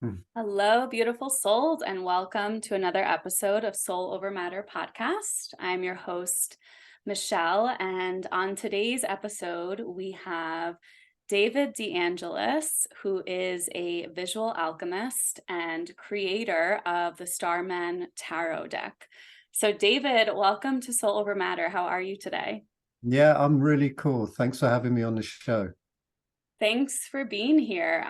Mm. Hello, beautiful souls, and welcome to another episode of Soul Over Matter podcast. I'm your host, Michelle, and on today's episode, we have David DeAngelis, who is a visual alchemist and creator of the Starman Tarot deck. So, David, welcome to Soul Over Matter. How are you today? Yeah, I'm really cool. Thanks for having me on the show. Thanks for being here.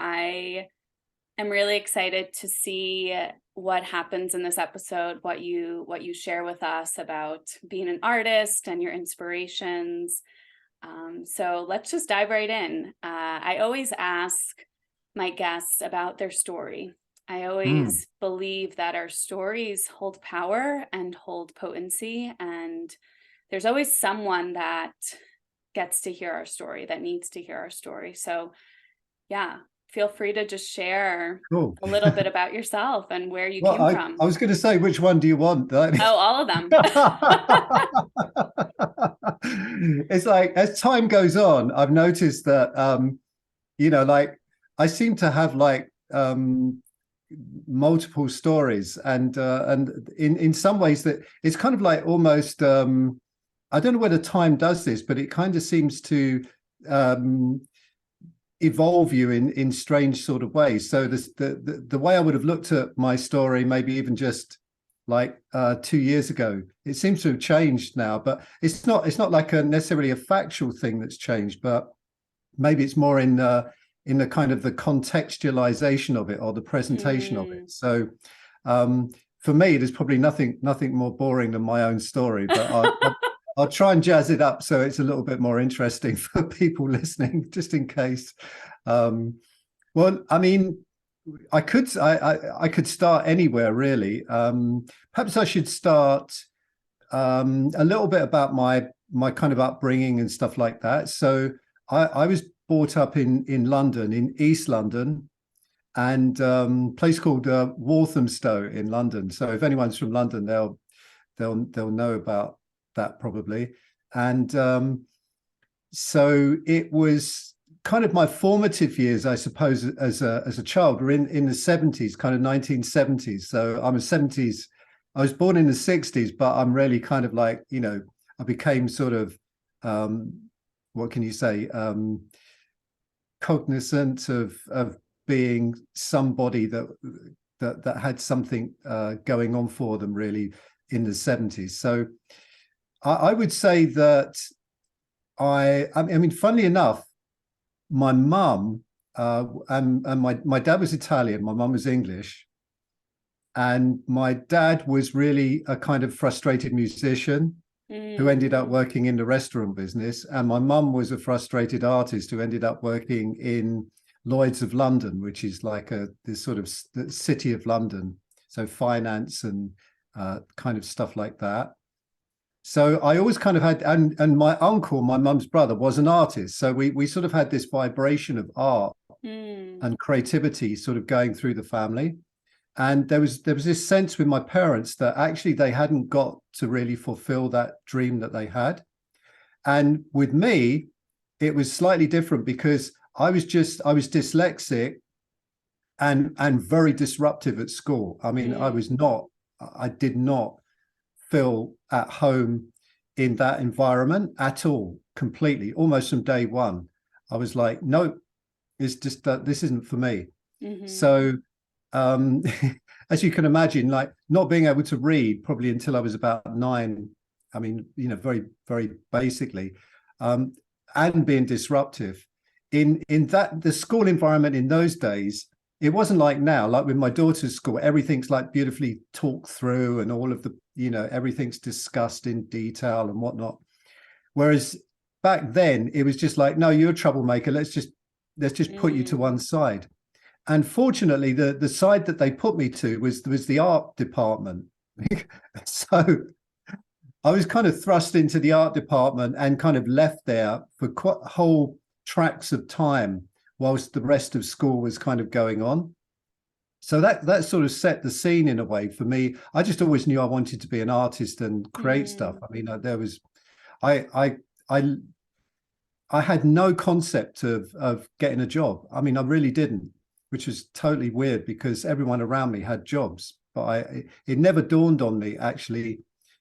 I'm really excited to see what happens in this episode, what you share with us about being an artist and your inspirations. So let's just dive right in. I always ask my guests about their story. I always believe that our stories hold power and hold potency, and there's always someone that gets to hear our story, that needs to hear our story. So yeah, feel free to just share Cool. a little bit about yourself and where you Well, came I, from. I was going to say, which one do you want? Oh, all of them. It's like as time goes on, I've noticed that like I seem to have like multiple stories, and in some ways that it's kind of like almost I don't know whether time does this, but it kind of seems to evolve you in strange sort of ways. So the way I would have looked at my story, maybe even just like 2 years ago, it seems to have changed now. But it's not like necessarily a factual thing that's changed, but maybe it's more in the kind of the contextualization of it or the presentation of it. So for me, there's probably nothing more boring than my own story, but I'll try and jazz it up so it's a little bit more interesting for people listening, just in case. Well, I mean, I could start anywhere really. Perhaps I should start a little bit about my kind of upbringing and stuff like that. So I was brought up in London, in East London, and place called Walthamstow in London. So if anyone's from London, they'll know about that probably. And so it was kind of my formative years, I suppose, as a child, were in the 70s, kind of 1970s. So I'm a 70s. I was born in the 60s, but I'm really kind of like, I became sort of what can you say, cognizant of being somebody that had something going on for them really in the 70s. So I would say that I mean, funnily enough, my mum and my dad was Italian, my mum was English, and my dad was really a kind of frustrated musician who ended up working in the restaurant business, and my mum was a frustrated artist who ended up working in Lloyd's of London, which is like this sort of city of London, so finance and kind of stuff like that. So I always kind of had, and my uncle, my mum's brother, was an artist. So we sort of had this vibration of art and creativity sort of going through the family. And there was this sense with my parents that actually they hadn't got to really fulfill that dream that they had. And with me, it was slightly different because I was dyslexic and very disruptive at school. I mean, I did not feel at home in that environment at all, completely, almost from day one. I was like, no, it's just that this isn't for me. So as you can imagine, like not being able to read probably until I was about 9, I mean, very, very basically, and being disruptive in that the school environment in those days, it wasn't like now, like with my daughter's school, everything's like beautifully talked through and all of the, everything's discussed in detail and whatnot. Whereas back then it was just like, no, you're a troublemaker. Let's just put you to one side. And fortunately, the side that they put me to was the art department. So I was kind of thrust into the art department and kind of left there for quite whole tracks of time whilst the rest of school was kind of going on. So that sort of set the scene in a way for me. I just always knew I wanted to be an artist and create stuff. I mean, I had no concept of getting a job. I mean, I really didn't. which was totally weird because everyone around me had jobs. But it never dawned on me actually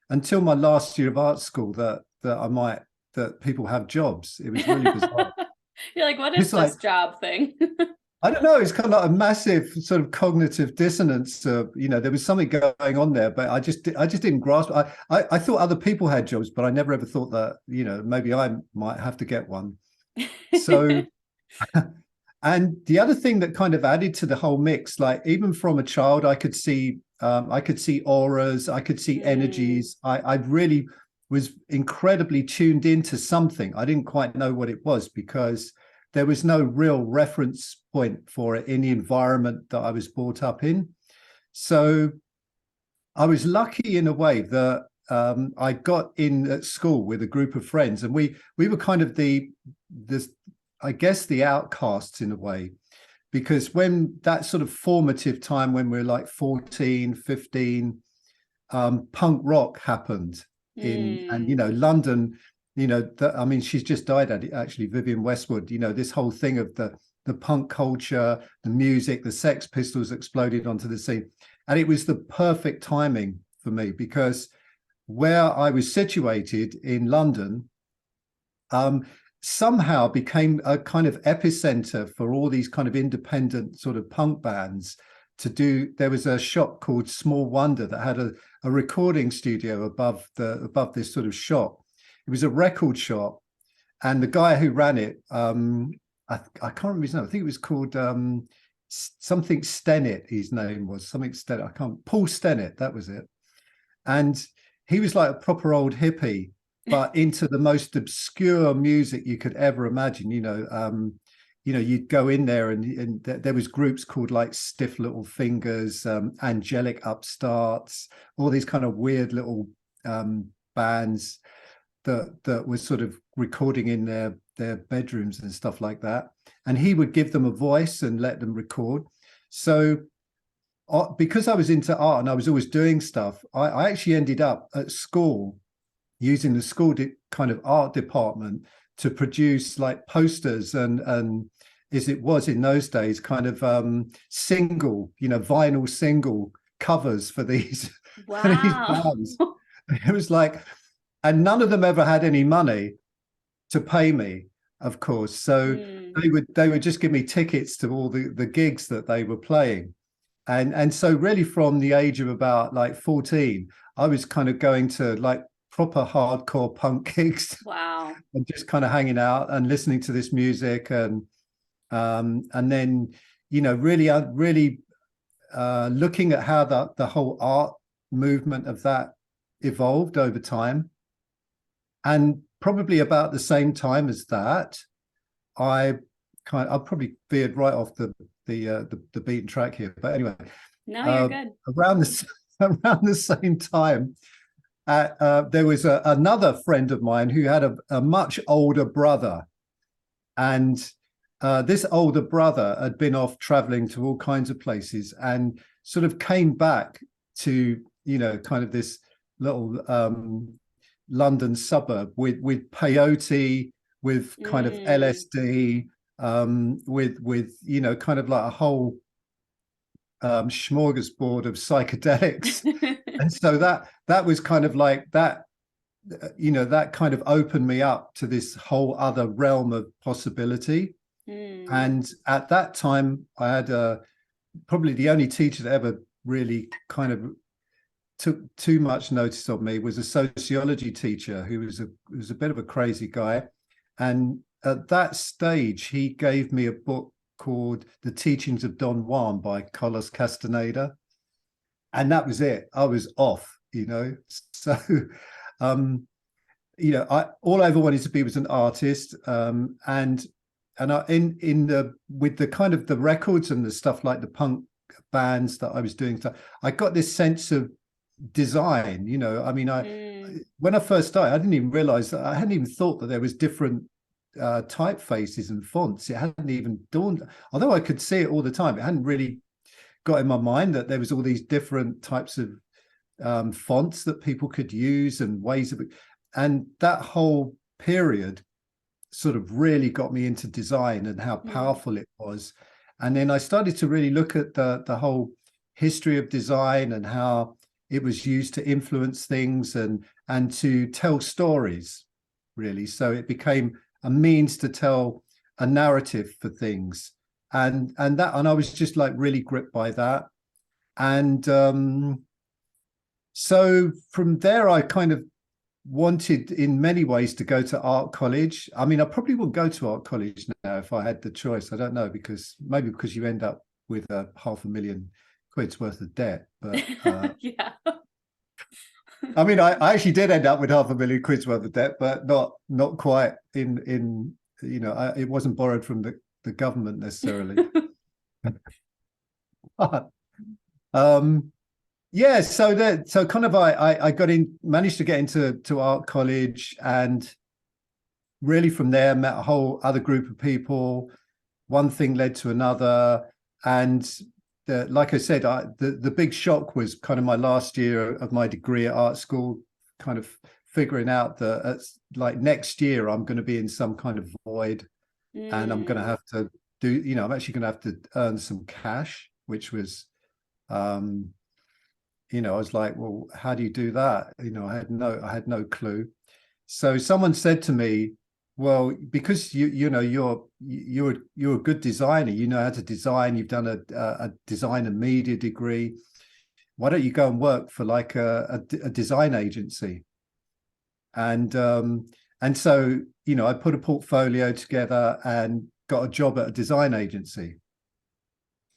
until my last year of art school that people have jobs. It was really bizarre. You're like, what is It's this like, job thing? I don't know. It's kind of like a massive sort of cognitive dissonance. There was something going on there, but I just didn't grasp. I thought other people had jobs, but I never ever thought that maybe I might have to get one. So, and the other thing that kind of added to the whole mix, like even from a child, I could see auras, I could see energies. I really was incredibly tuned into something. I didn't quite know what it was because there was no real reference point for it in the environment that I was brought up in. So I was lucky in a way that I got in at school with a group of friends, and we were kind of the outcasts in a way, because when that sort of formative time when we're like 14, 15, punk rock happened and London, she's just died actually, Vivienne Westwood, this whole thing of the punk culture, the music, the Sex Pistols exploded onto the scene. And it was the perfect timing for me because where I was situated in London somehow became a kind of epicenter for all these kind of independent sort of punk bands to do. There was a shop called Small Wonder that had a recording studio above this sort of shop. It was a record shop, and the guy who ran it, I can't remember his name. I think it was called something Stennett. His name was something Stennett. Paul Stennett. That was it. And he was like a proper old hippie, but into the most obscure music you could ever imagine. You'd go in there and there was groups called like Stiff Little Fingers, Angelic Upstarts, all these kind of weird little bands that was sort of recording in their bedrooms and stuff like that. And he would give them a voice and let them record. So because I was into art and I was always doing stuff, I actually ended up at school using the school kind of art department to produce like posters and as it was in those days, kind of vinyl single covers for these, wow. these bands. It was like, and none of them ever had any money to pay me, of course. So they would just give me tickets to all the gigs that they were playing. And so really from the age of about like 14, I was kind of going to like proper hardcore punk gigs. Wow. And just kind of hanging out and listening to this music and then, really looking at how the whole art movement of that evolved over time. And probably about the same time as that, I probably veered right off the beaten track here. But anyway, no, you're good. Around the same time, there was another friend of mine who had a much older brother, and this older brother had been off traveling to all kinds of places and sort of came back to kind of this little London suburb with peyote, with kind of LSD, with kind of like a whole smorgasbord of psychedelics. And so that was kind of like that, that kind of opened me up to this whole other realm of possibility. And at that time, I had probably the only teacher that ever really kind of took too much notice of me was a sociology teacher who was a bit of a crazy guy. And at that stage, he gave me a book called The Teachings of Don Juan by Carlos Castaneda. And that was it. I was off, So, all I ever wanted to be was an artist. And with the kind of the records and the stuff like the punk bands that I was doing, I got this sense of design. When I first started, I didn't even realize that I hadn't even thought that there was different typefaces and fonts. It hadn't even dawned, although I could see it all the time. It hadn't really got in my mind that there was all these different types of fonts that people could use and ways of it. And that whole period sort of really got me into design and how powerful it was. And then I started to really look at the whole history of design and how it was used to influence things and to tell stories, really. So it became a means to tell a narrative for things. And I was just like really gripped by that. And so from there, I kind of wanted in many ways to go to art college. I mean, I probably would go to art college now if I had the choice. I don't know, because you end up with £500,000 worth of debt. But yeah. I mean, I actually did end up with £500,000 worth of debt, but not quite in it wasn't borrowed from the government necessarily. But, yeah, so kind of I managed to get into art college, and really from there met a whole other group of people. One thing led to another, and like I said, the big shock was kind of my last year of my degree at art school, kind of figuring out that like next year I'm going to be in some kind of void, and I'm going to have to I'm actually going to have to earn some cash, which was I was like, well, how do you do that? I had no clue. So someone said to me, well, because you're a good designer, you know how to design, you've done a design and media degree, why don't you go and work for like a design agency? And so I put a portfolio together and got a job at a design agency,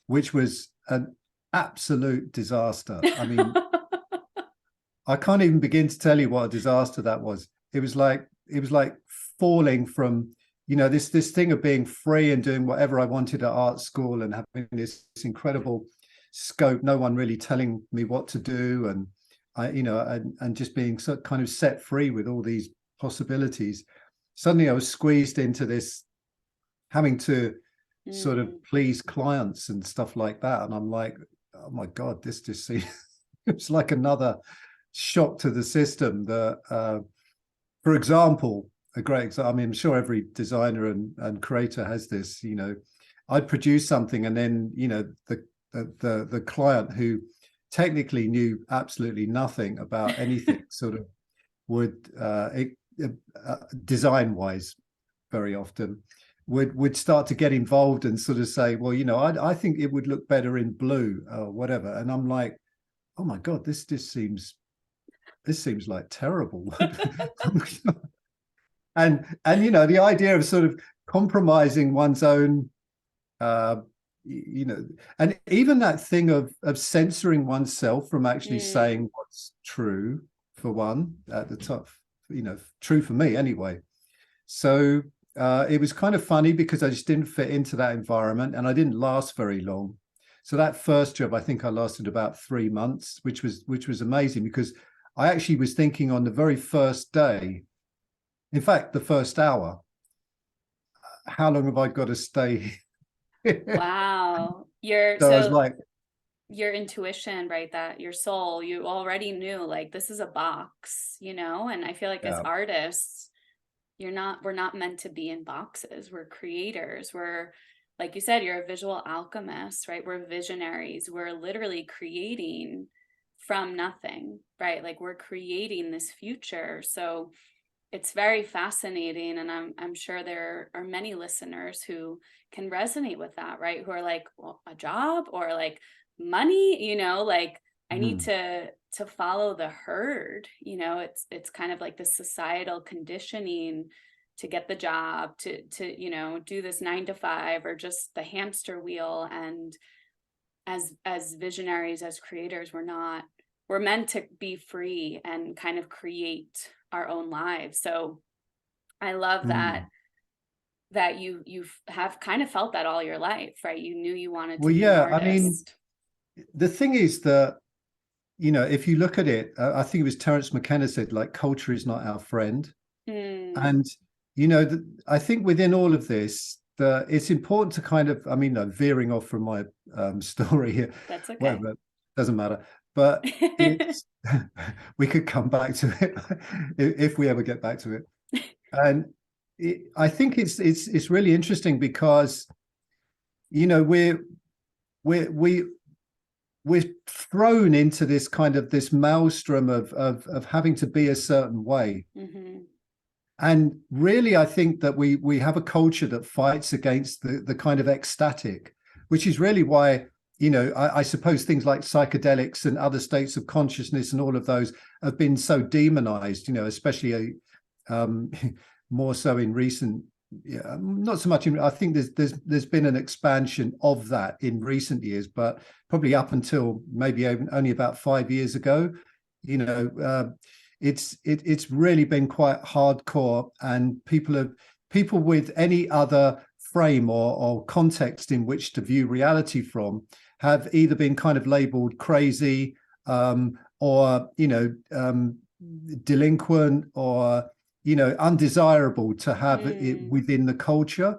which was an absolute disaster. I mean, I can't even begin to tell you what a disaster that was. It was like falling from, this thing of being free and doing whatever I wanted at art school and having this incredible scope, no one really telling me what to do, and and just being so kind of set free with all these possibilities. Suddenly I was squeezed into this, having to sort of please clients and stuff like that. And I'm like, oh my God, this just seems it's like another shock to the system. That for example, a great example, I mean, I'm sure every designer and creator has this, I'd produce something, and then the client, who technically knew absolutely nothing about anything, sort of would design wise very often would start to get involved and sort of say, well, I think it would look better in blue or whatever. And I'm like, oh my God, this seems like terrible. and the idea of sort of compromising one's own and even that thing of censoring oneself from actually saying what's true, for one, at the top, true for me anyway. So it was kind of funny because I just didn't fit into that environment, and I didn't last very long. So that first job, I think I lasted about 3 months, which was amazing, because I actually was thinking on the very first day, in fact, the first hour, how long have I got to stay? Wow. So I was like, your intuition, right? That your soul, you already knew, like, this is a box, and I feel like as artists, we're not meant to be in boxes. We're creators. We're, like you said, you're a visual alchemist, right? We're visionaries. We're literally creating from nothing, right? Like, we're creating this future. So it's very fascinating, and I'm sure there are many listeners who can resonate with that, right? Who are like, well, a job or like money, like I need to follow the herd. It's kind of like the societal conditioning to get the job, to do this 9 to 5, or just the hamster wheel. And as visionaries, as creators, we're meant to be free and kind of create our own lives. So I love that you have kind of felt that all your life, right? You knew you wanted to be an artist. I mean, the thing is that, if you look at it, I think it was Terence McKenna said, like, culture is not our friend. And, I think within all of this, it's important to kind of, I mean, veering off from my story here. That's okay. Whatever, doesn't matter. But we could come back to it if we ever get back to it. And I think it's really interesting because you know, we we're thrown into this kind of this maelstrom of having to be a certain way. Mm-hmm. And really, I think that we have a culture that fights against the kind of ecstatic, which is really why, you know, I suppose things like psychedelics and other states of consciousness and all of those have been so demonized, you know, especially more so in recent, yeah, not so much in, I think there's been an expansion of that in recent years, but probably up until maybe only about 5 years ago, you know, it's really been quite hardcore, and people with any other frame or context in which to view reality from have either been kind of labeled crazy, or, you know, delinquent, or, you know, undesirable to have it within the culture.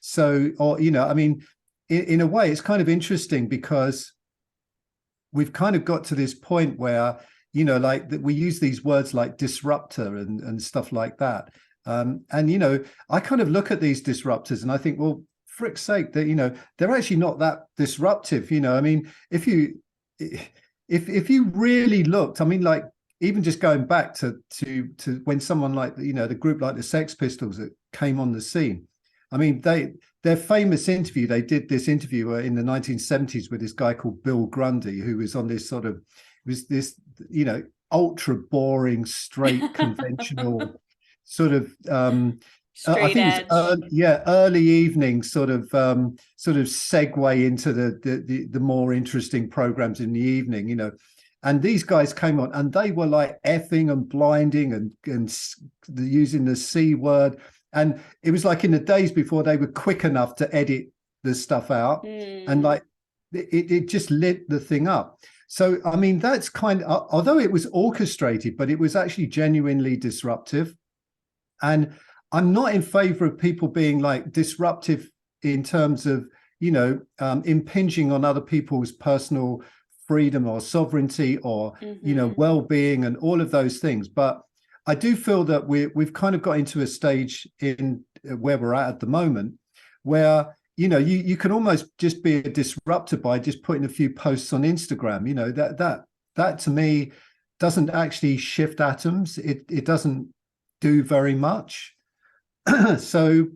So, or, you know, I mean, in a way, it's kind of interesting because we've kind of got to this point where, you know, like that we use these words like disruptor and stuff like that. And, you know, I kind of look at these disruptors and I think, well, frick's sake, that, you know, they're actually not that disruptive. You know, I mean, if you really looked, I mean, like, even just going back to when someone like, you know, the group like the Sex Pistols that came on the scene, I mean, their famous interview, they did this interview in the 1970s with this guy called Bill Grundy, who was on this sort of, was this, you know, ultra boring, straight, conventional sort of, I think edge. It's early evening sort of segue into the more interesting programs in the evening, you know. And these guys came on and they were like effing and blinding and using the C word. And it was like in the days before they were quick enough to edit the stuff out. And like it just lit the thing up. So, I mean, that's kind of, although it was orchestrated, but it was actually genuinely disruptive. And I'm not in favor of people being like disruptive in terms of, you know, impinging on other people's personal freedom or sovereignty or, you know, well-being and all of those things. But I do feel that we've kind of got into a stage in where we're at the moment where, you know, you can almost just be a disruptor by just putting a few posts on Instagram. You know, that to me doesn't actually shift atoms. It doesn't do very much. So,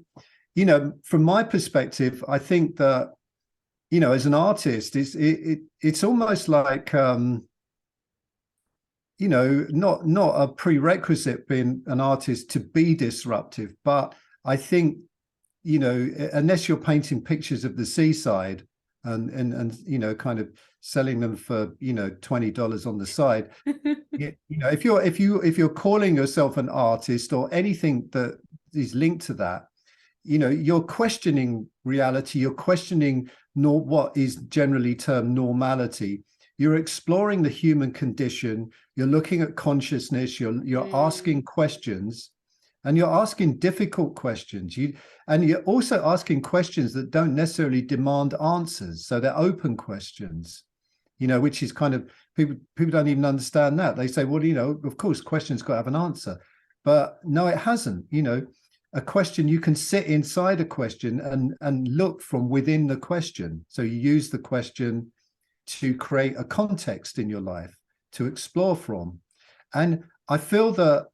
you know, from my perspective, I think that, you know, as an artist, it's almost like, you know, not a prerequisite being an artist to be disruptive, but I think, you know, unless you're painting pictures of the seaside and you know, kind of selling them for, you know, $20 on the side, you know, if you're calling yourself an artist or anything that is linked to that, you know, you're questioning reality, you're questioning what is generally termed normality. You're exploring the human condition, you're looking at consciousness, you're asking questions, and you're asking difficult questions. And you're also asking questions that don't necessarily demand answers. So they're open questions, you know, which is kind of, people don't even understand that. They say, well, you know, of course, questions got to have an answer. But no, it hasn't. You know, a question, you can sit inside a question and look from within the question. So you use the question to create a context in your life to explore from. And I feel that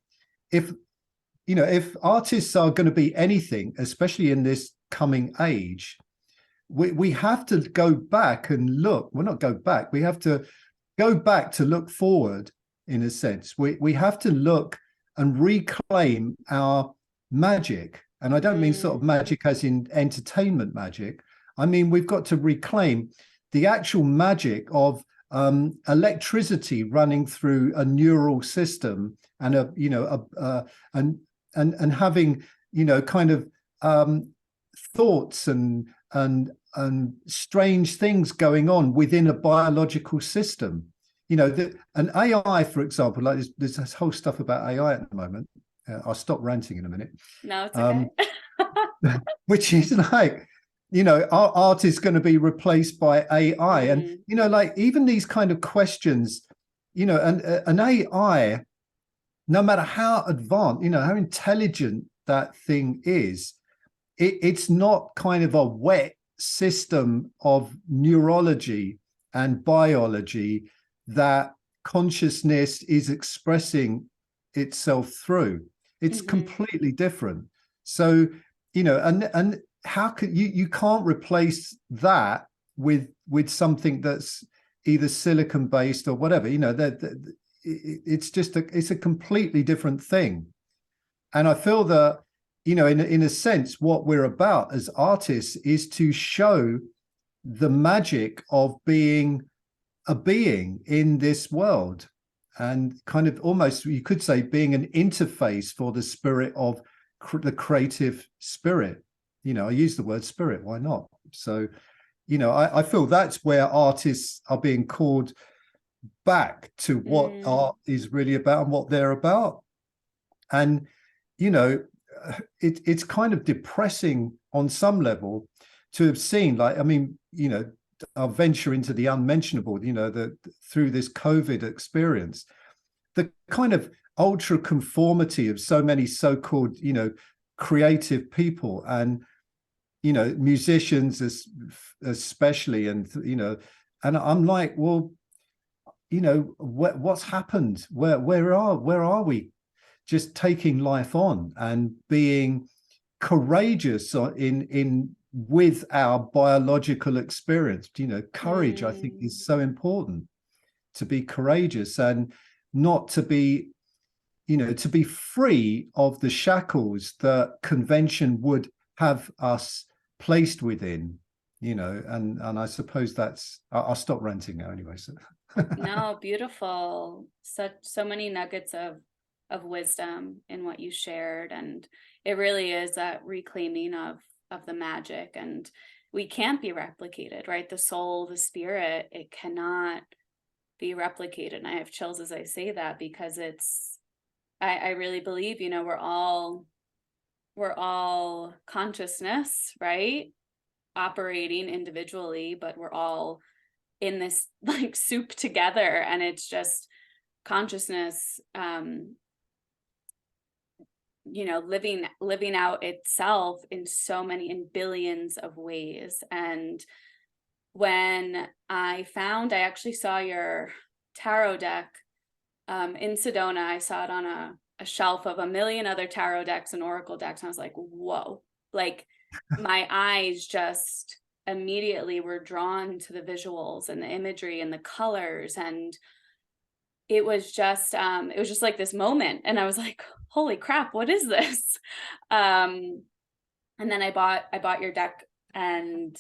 if artists are going to be anything, especially in this coming age, we have to go back and look. Well, not go back. We have to go back to look forward, in a sense. We have to look and reclaim our magic. And I don't mean sort of magic as in entertainment magic. I mean, we've got to reclaim the actual magic of electricity running through a neural system and and having, you know, kind of thoughts and strange things going on within a biological system. You know, an AI, for example, like there's this whole stuff about AI at the moment. I'll stop ranting in a minute. No, it's okay. Which is like, you know, our art is going to be replaced by AI. And, you know, like even these kind of questions, you know, an AI, no matter how advanced, you know, how intelligent that thing is, it's not kind of a wet system of neurology and biology that consciousness is expressing itself through. It's completely different. So, and how can you can't replace that with something that's either silicon based or whatever. It's just it's a completely different thing. And I feel that, in a sense, what we're about as artists is to show the magic of being a being in this world, and kind of almost, you could say, being an interface for the spirit of the creative spirit. I use the word spirit, why not? So, I feel that's where artists are being called back to what art is really about and what they're about. And, it's kind of depressing on some level to have seen, like, our venture into the unmentionable, through this COVID experience, the kind of ultra conformity of so many so-called, creative people, and, musicians especially, and, and I'm like, well, what's happened? Where are we? Just taking life on and being courageous in with our biological experience. Courage, I think, is so important, to be courageous and not to be, to be free of the shackles that convention would have us placed within, and I suppose that's, I'll stop ranting now anyway. So no, beautiful. So many nuggets of wisdom in what you shared, and it really is that reclaiming of the magic, and we can't be replicated, right? The soul, the spirit, it cannot be replicated. And I have chills as I say that, because I really believe, we're all consciousness, right? Operating individually, but we're all in this like soup together, and it's just consciousness, living out itself in billions of ways. And when I actually saw your tarot deck in Sedona, I saw it on a shelf of a million other tarot decks and oracle decks, and I was like, whoa, like my eyes just immediately were drawn to the visuals and the imagery and the colors, and it was just like this moment, and I was like, holy crap, what is this? And then I bought your deck, and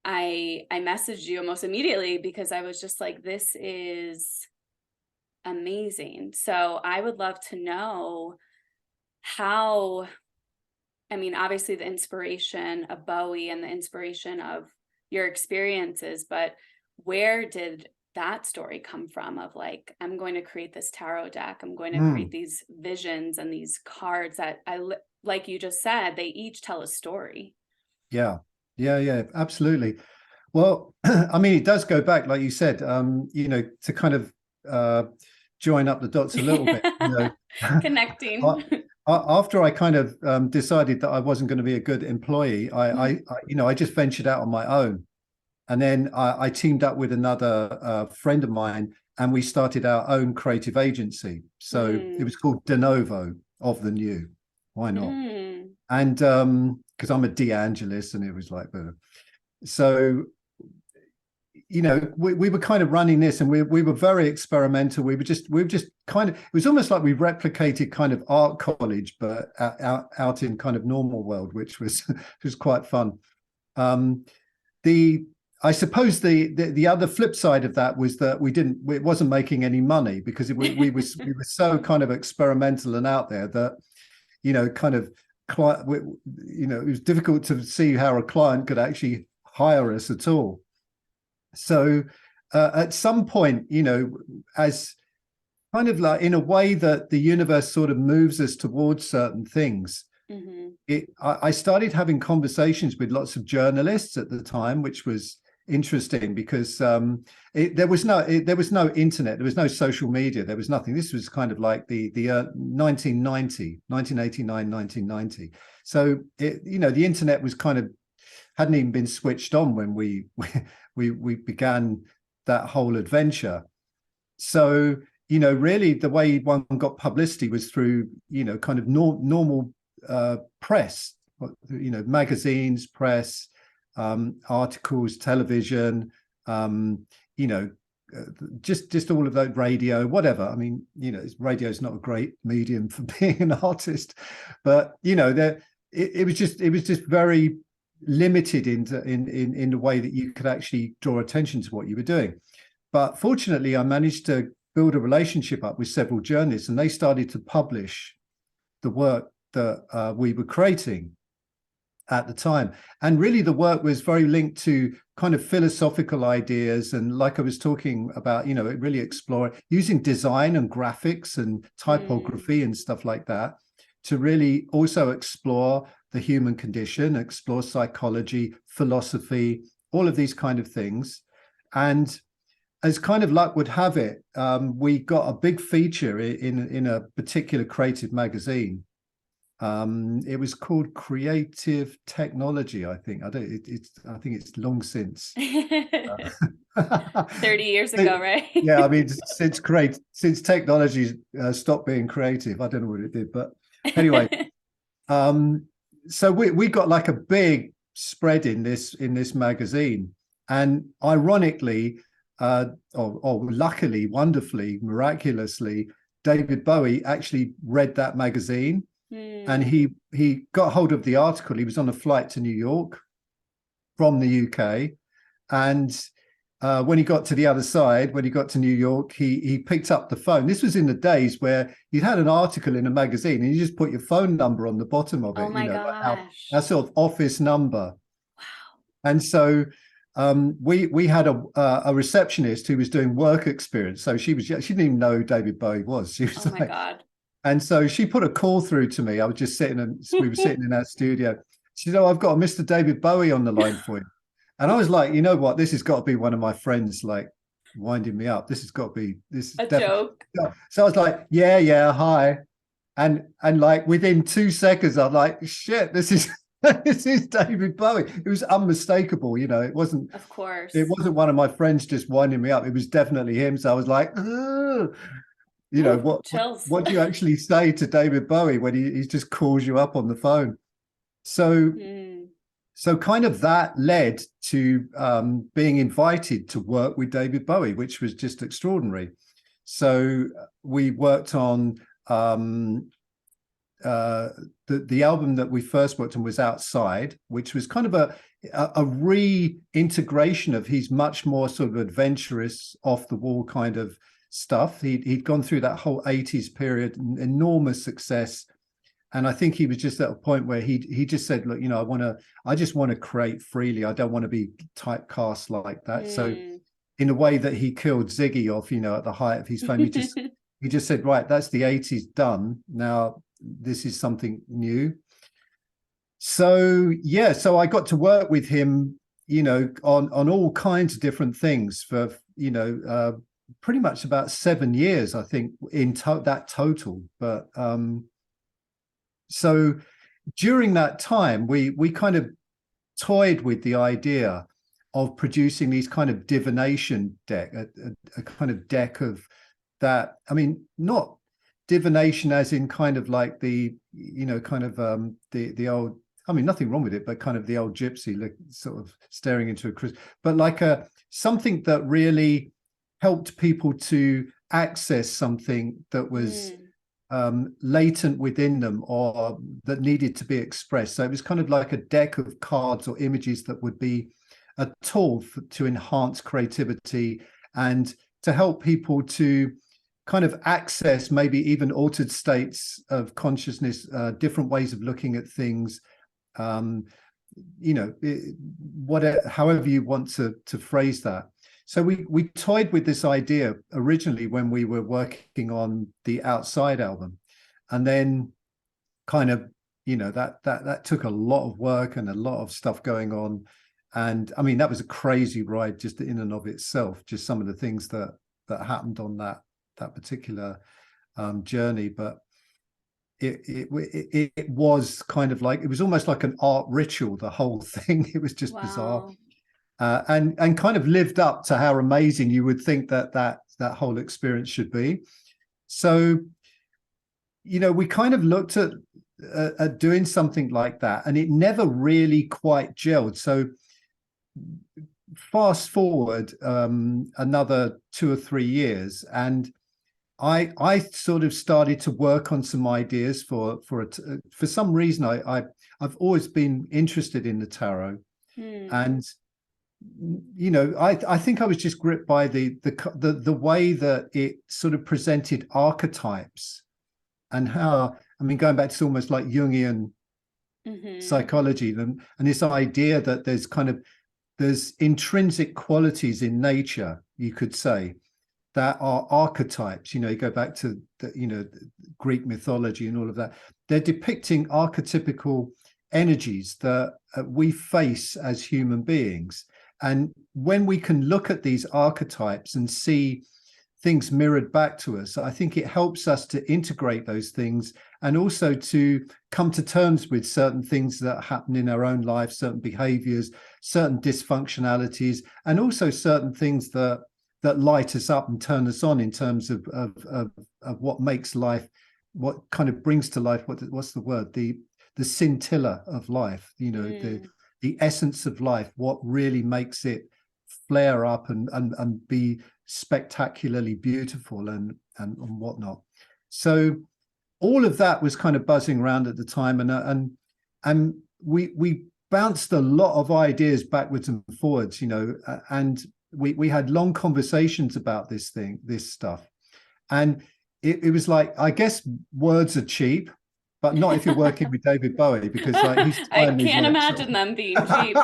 I messaged you almost immediately, because I was just like, this is amazing. So I would love to know how, obviously the inspiration of Bowie and the inspiration of your experiences, but where did that story come from of like, I'm going to create this tarot deck, I'm going to create these visions and these cards that like you just said, they each tell a story. Yeah, absolutely. Well, it does go back, like you said, to kind of join up the dots a little bit, connecting. After I kind of decided that I wasn't going to be a good employee, I just ventured out on my own. And then I teamed up with another friend of mine, and we started our own creative agency. So it was called De Novo, of the new. Why not? And because I'm a DeAngelis, and it was like, so, we were kind of running this, and we were very experimental. We were just kind of, it was almost like we replicated kind of art college, but out in kind of normal world, which was quite fun. I suppose the other flip side of that was that it wasn't making any money, because we were so kind of experimental and out there that, kind of, it was difficult to see how a client could actually hire us at all. So at some point, as kind of like in a way that the universe sort of moves us towards certain things, I started having conversations with lots of journalists at the time, which was interesting, because there was no internet, there was no social media, there was nothing. This was kind of like the 1989, 1990. So the internet was kind of hadn't even been switched on when we began that whole adventure. So, really the way one got publicity was through, kind of normal press, magazines, press, articles, television, just all of that, radio, whatever. I mean, radio is not a great medium for being an artist, but it was just very limited in the way that you could actually draw attention to what you were doing. But fortunately, I managed to build a relationship up with several journalists, and they started to publish the work that we were creating at the time. And really the work was very linked to kind of philosophical ideas, and like I was talking about, really explore using design and graphics and typography and stuff like that to really also explore the human condition, explore psychology, philosophy, all of these kind of things. And as kind of luck would have it, we got a big feature in a particular creative magazine. It was called Creative Technology, I think. I think it's long since 30 years ago, right? Yeah, I mean, since technology stopped being creative, I don't know what it did, but anyway. So we got like a big spread in this magazine, and ironically, luckily, wonderfully, miraculously, David Bowie actually read that magazine. And he got hold of the article. He was on a flight to New York from the UK, and when he got to the other side, when he got to New York, he picked up the phone. This was in the days where you had an article in a magazine and you just put your phone number on the bottom of it. Oh my gosh. Our sort of office number. Wow. And so we had a receptionist who was doing work experience. So she didn't even know who David Bowie was. She was my God. And so she put a call through to me. I was just we were sitting in our studio. She said, "Oh, I've got a Mr. David Bowie on the line for you." And I was like, you know what? This has got to be one of my friends, like, winding me up. This has got to be a joke. So I was like, yeah, hi. And like within 2 seconds, I'm like, shit, this is David Bowie. It was unmistakable, it wasn't. Of course. It wasn't one of my friends just winding me up. It was definitely him. So I was like, ugh. What do you actually say to David Bowie when he just calls you up on the phone? So kind of that led to being invited to work with David Bowie, which was just extraordinary. So we worked on the album that we first worked on was Outside, which was kind of a reintegration of his much more sort of adventurous, off the wall kind of stuff. He'd gone through that whole 80s period, enormous success, and I think he was just at a point where he just said, look, I just want to create freely. I don't want to be typecast like that. So in a way that he killed Ziggy off, at the height of his fame, he just said, right, that's the 80s done, now this is something new. So I got to work with him on all kinds of different things for pretty much about 7 years, I think, in that total. But so during that time, we kind of toyed with the idea of producing these kind of divination deck, a kind of deck of that. I mean, not divination as in kind of like the old. I mean, nothing wrong with it, but kind of the old gypsy, like sort of staring into a crystal, but like something that really helped people to access something that was latent within them or that needed to be expressed. So it was kind of like a deck of cards or images that would be a tool to enhance creativity and to help people to kind of access maybe even altered states of consciousness, different ways of looking at things, however you want to phrase that. So we toyed with this idea originally when we were working on the Outside album, and then kind of that took a lot of work and a lot of stuff going on, and I mean that was a crazy ride just in and of itself, just some of the things that happened on that particular journey. But it was kind of like, it was almost like an art ritual, the whole thing. It was just bizarre, and kind of lived up to how amazing you would think that whole experience should be. So, we kind of looked at doing something like that, and it never really quite gelled. So fast forward another 2 or 3 years, and I sort of started to work on some ideas for some reason. I've always been interested in the tarot, and I think I was just gripped by the way that it sort of presented archetypes, and how, I mean, going back to almost like Jungian psychology, and this idea that there's intrinsic qualities in nature, you could say, that are archetypes. You go back to the Greek mythology and all of that. They're depicting archetypical energies that we face as human beings. And when we can look at these archetypes and see things mirrored back to us, I think it helps us to integrate those things, and also to come to terms with certain things that happen in our own life, certain behaviors, certain dysfunctionalities, and also certain things that light us up and turn us on, in terms of what makes life, what kind of brings to life, what's the word, the scintilla of life, the essence of life, what really makes it flare up and be spectacularly beautiful and whatnot. So all of that was kind of buzzing around at the time, and we bounced a lot of ideas backwards and forwards, and we had long conversations about this stuff. And it was like, I guess words are cheap, but not if you're working with David Bowie, because like he's I can't imagine them being cheap.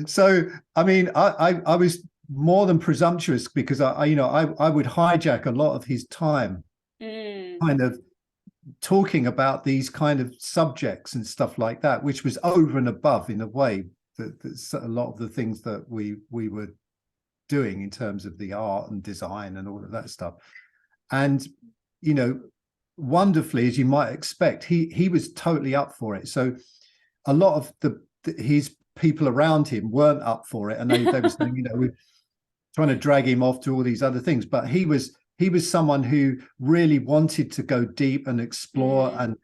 So I mean, I was more than presumptuous, because I would hijack a lot of his time kind of talking about these kind of subjects and stuff like that, which was over and above, in a way, that a lot of the things that we were doing in terms of the art and design and all of that stuff. And wonderfully, as you might expect, he was totally up for it. So a lot of his people around him weren't up for it, and they were saying, we're trying to drag him off to all these other things. But he was someone who really wanted to go deep and explore, and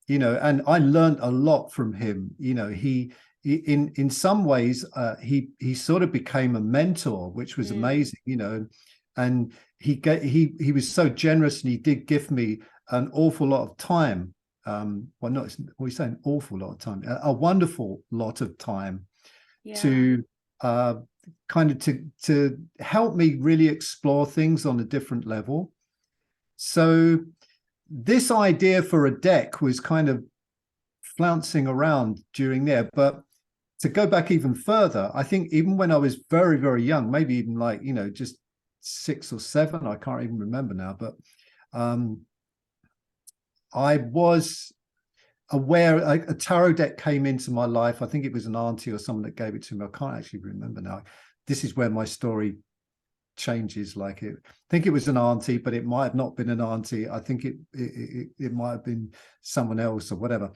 and I learned a lot from him. He in some ways he sort of became a mentor, which was amazing, and he was so generous, and he did give me an awful lot of time. We say an awful lot of time, a wonderful lot of time, to kind of to help me really explore things on a different level. So this idea for a deck was kind of flouncing around during there. But to go back even further, I think even when I was very, very young, maybe even like, just 6 or 7, I can't even remember now, but I was aware a tarot deck came into my life. I think it was an auntie or someone that gave it to me. I can't actually remember now. This is where my story changes. I think it was an auntie, but it might have not been an auntie. I think it might have been someone else or whatever.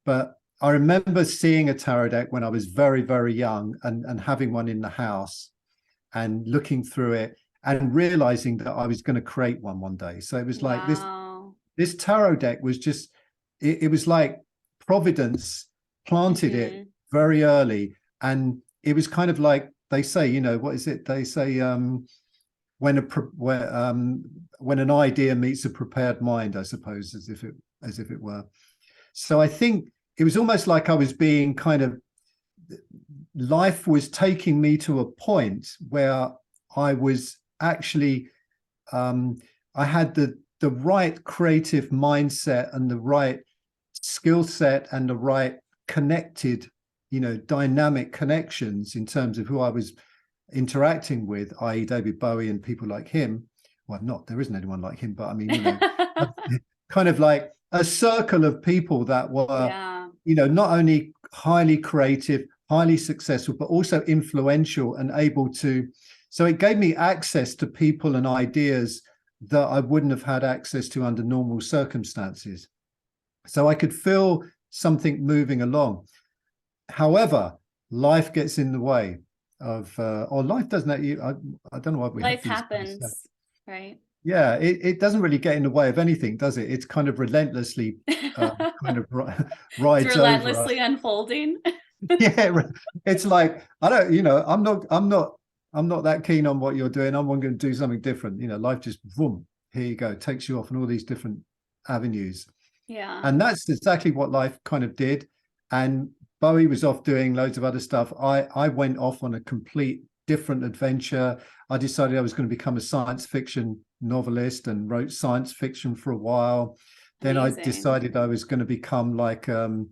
But I remember seeing a tarot deck when I was very, very young, and having one in the house and looking through it and realizing that I was going to create one day. So it was like this tarot deck was just, it was like Providence planted it very early. And it was kind of like, they say, what is it? They say, when an idea meets a prepared mind, I suppose, as if it were. So I think it was almost like I was being kind of, life was taking me to a point where I was actually, I had the right creative mindset and the right skill set and the right connected, dynamic connections in terms of who I was interacting with, i.e. David Bowie and people like him. Well, there isn't anyone like him, but I mean, kind of like a circle of people that were, not only highly creative, highly successful, but also influential and able to, so it gave me access to people and ideas that I wouldn't have had access to under normal circumstances. So I could feel something moving along. However, life gets in the way of, or life doesn't. I don't know why we life have these happens, right? Yeah, it doesn't really get in the way of anything, does it? It's kind of relentlessly kind of It's rides over us. relentlessly unfolding. Yeah, it's like, I don't, I'm not that keen on what you're doing. I'm going to do something different. Life just, boom, here you go, takes you off on all these different avenues. Yeah. And that's exactly what life kind of did. And Bowie was off doing loads of other stuff. I went off on a complete different adventure. I decided I was going to become a science fiction novelist and wrote science fiction for a while. Then Amazing. I decided I was going to become like a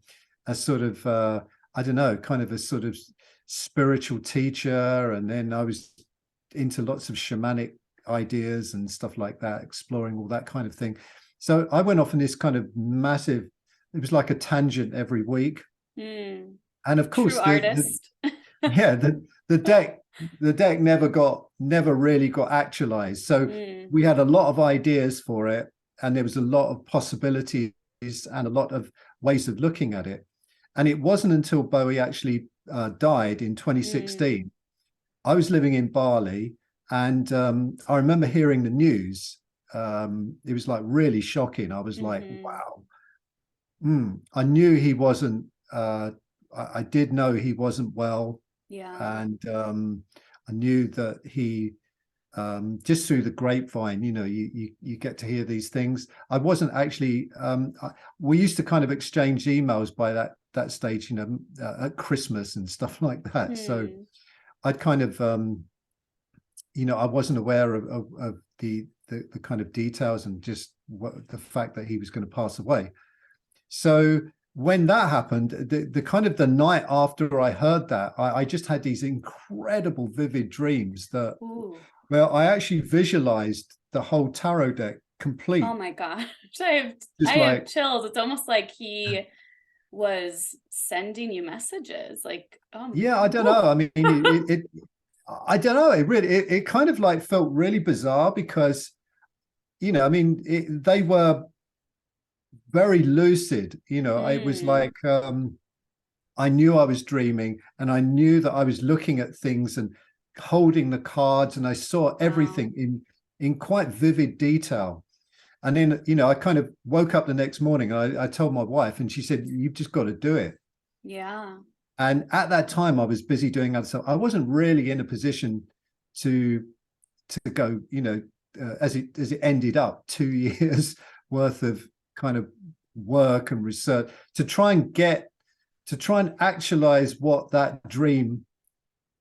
sort of, I don't know, kind of a sort of spiritual teacher. And then I was into lots of shamanic ideas and stuff like that, exploring all that kind of thing. So I went off in this kind of massive, it was like a tangent every week. And of course, true artist. The deck never really got actualized. So we had a lot of ideas for it, and there was a lot of possibilities and a lot of ways of looking at it. And it wasn't until Bowie actually died in 2016. I was living in Bali, and I remember hearing the news. It was like really shocking. I was like, wow. I knew he wasn't, I did know he wasn't well. Yeah. And I knew that he, just through the grapevine, you get to hear these things. I wasn't actually, we used to kind of exchange emails by that stage, at Christmas and stuff like that. So I'd kind of, I wasn't aware of the kind of details and just the fact that he was going to pass away. So when that happened, the kind of the night after I heard that, I just had these incredible vivid dreams that, well, I actually visualized the whole tarot deck complete. Oh my gosh, I have chills. It's almost like he was sending you messages. Like, yeah, I don't know. I mean, I don't know. It kind of like felt really bizarre because, I mean, they were very lucid. It was like, I knew I was dreaming, and I knew that I was looking at things and holding the cards, and I saw everything in quite vivid detail. And then, I kind of woke up the next morning, and I told my wife, and she said, "You've just got to do it." Yeah. And at that time, I was busy doing other stuff. I wasn't really in a position to go, as it ended up, 2 years worth of kind of work and research to try and actualize what that dream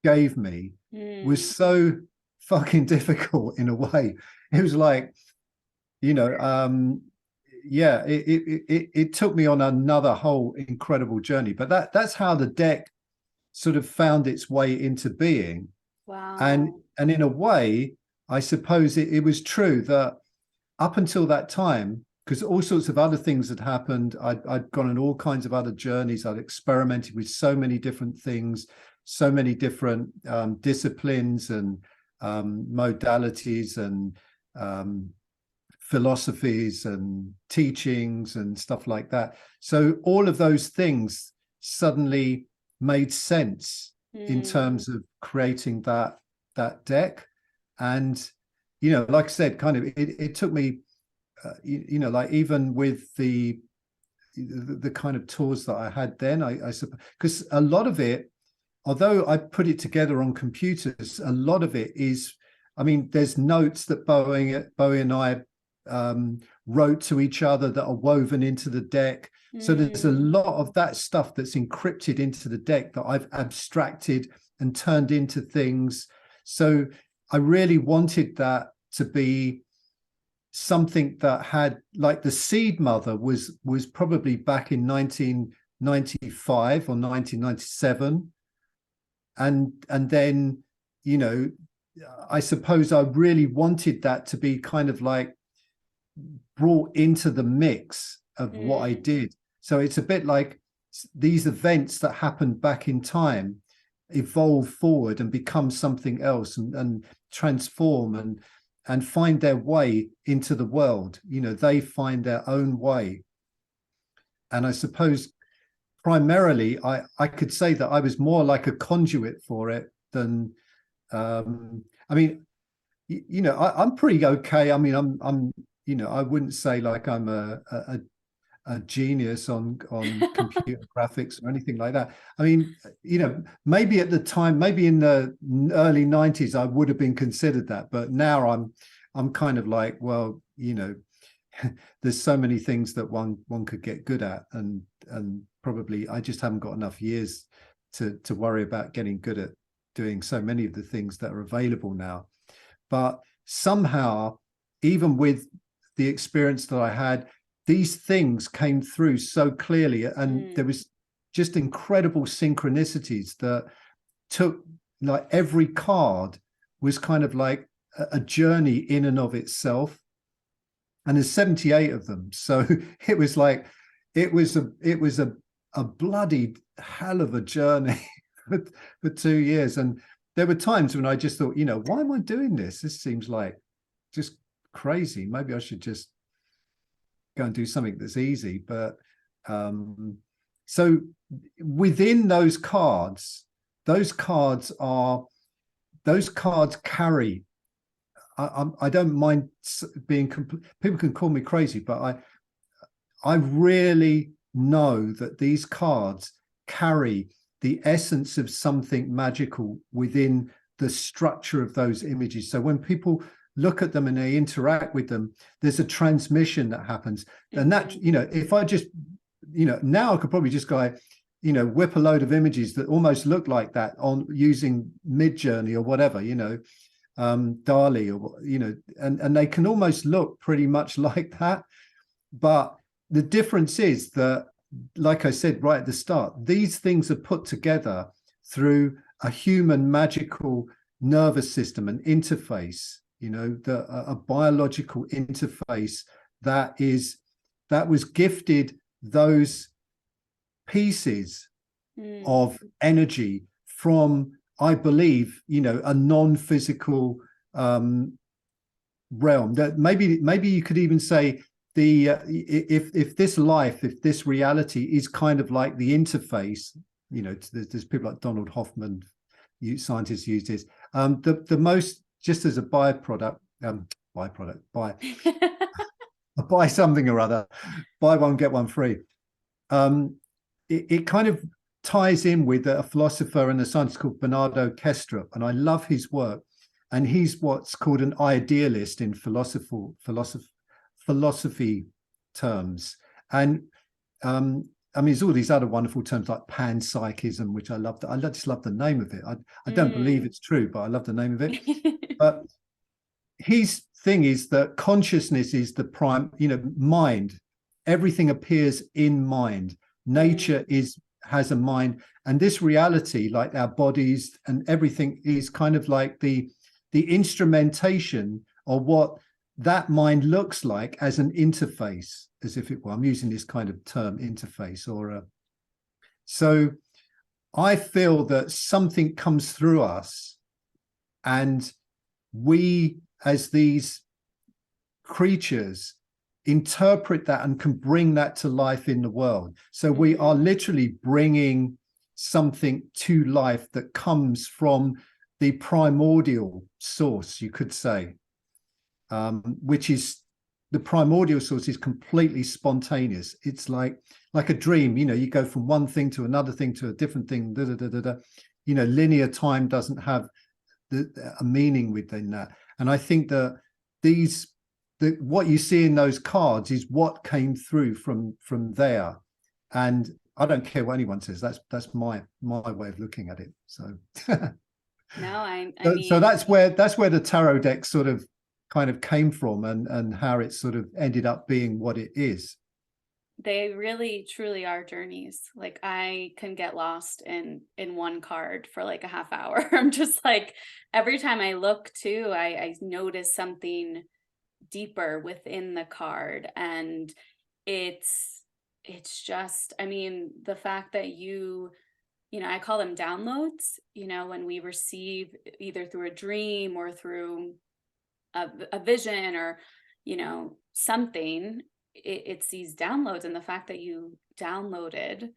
gave me was so fucking difficult in a way. It was like, it took me on another whole incredible journey. But that's how the deck sort of found its way into being. Wow. And in a way, I suppose it was true that up until that time, because all sorts of other things had happened, I'd gone on all kinds of other journeys. I'd experimented with so many different things, so many different disciplines and modalities and philosophies and teachings and stuff like that. So all of those things suddenly made sense in terms of creating that deck. And, like I said, kind of, it took me, like even with the kind of tours that I had then, I suppose, because a lot of it, although I put it together on computers, a lot of it is, I mean, there's notes that Bowie and I wrote to each other that are woven into the deck. So there's a lot of that stuff that's encrypted into the deck that I've abstracted and turned into things. So I really wanted that to be something that had, like, the seed mother was probably back in 1995 or 1997. And then, I suppose I really wanted that to be kind of like brought into the mix of what I did. So it's a bit like these events that happened back in time evolve forward and become something else and transform. And and find their way into the world. They find their own way. And I suppose primarily I could say that I was more like a conduit for it than I mean, I'm pretty okay. I mean, I'm I wouldn't say like I'm a genius on computer graphics or anything like that. I mean, maybe at the time, maybe in the early 90s, I would have been considered that, but now I'm kind of like, well, there's so many things that one could get good at, and probably I just haven't got enough years to worry about getting good at doing so many of the things that are available now. But somehow, even with the experience that I had, these things came through so clearly, and there was just incredible synchronicities that took, like, every card was kind of like a journey in and of itself. And there's 78 of them, so it was like it was a bloody hell of a journey for 2 years. And there were times when I just thought, why am I doing this? This seems like just crazy. Maybe I should just go and do something that's easy. But so within those cards carry, I don't mind being people can call me crazy, but I really know that these cards carry the essence of something magical within the structure of those images. So when people look at them and they interact with them, there's a transmission that happens. And that, if I just, now I could probably just go, whip a load of images that almost look like that on using Midjourney or whatever, DALI, or, and they can almost look pretty much like that. But the difference is that, like I said right at the start, these things are put together through a human magical nervous system, an interface, a biological interface that was gifted those pieces of energy from, I believe, a non-physical realm. That maybe you could even say if this reality is kind of like the interface, there's people like Donald Hoffman, scientists use this. The most, just as a byproduct, buy something or other, buy one get one free. It kind of ties in with a philosopher and a scientist called Bernardo Kestrup, and I love his work. And he's what's called an idealist in philosophy terms. And I mean, there's all these other wonderful terms like panpsychism, which I love. I just love the name of it. I don't believe it's true, but I love the name of it. But his thing is that consciousness is the prime, mind. Everything appears in mind. Nature has a mind, and this reality, like our bodies and everything, is kind of like the instrumentation of what that mind looks like as an interface, as if it were. I'm using this kind of term, interface, so I feel that something comes through us, and we, as these creatures, interpret that and can bring that to life in the world. So we are literally bringing something to life that comes from the primordial source, you could say, which is, the primordial source is completely spontaneous. It's like a dream. You go from one thing to another thing to a different thing. Linear time doesn't have a meaning within that. And I think that what you see in those cards is what came through from there. And I don't care what anyone says. That's my way of looking at it. So no, I mean, so that's where the tarot deck sort of kind of came from, and how it sort of ended up being what it is. They really truly are journeys. Like, I can get lost in one card for like a half hour. I'm just like, every time I look too, I notice something deeper within the card. And it's just, I mean, the fact that I call them downloads, when we receive either through a dream or through a vision or, something, it's these downloads. And the fact that you downloaded,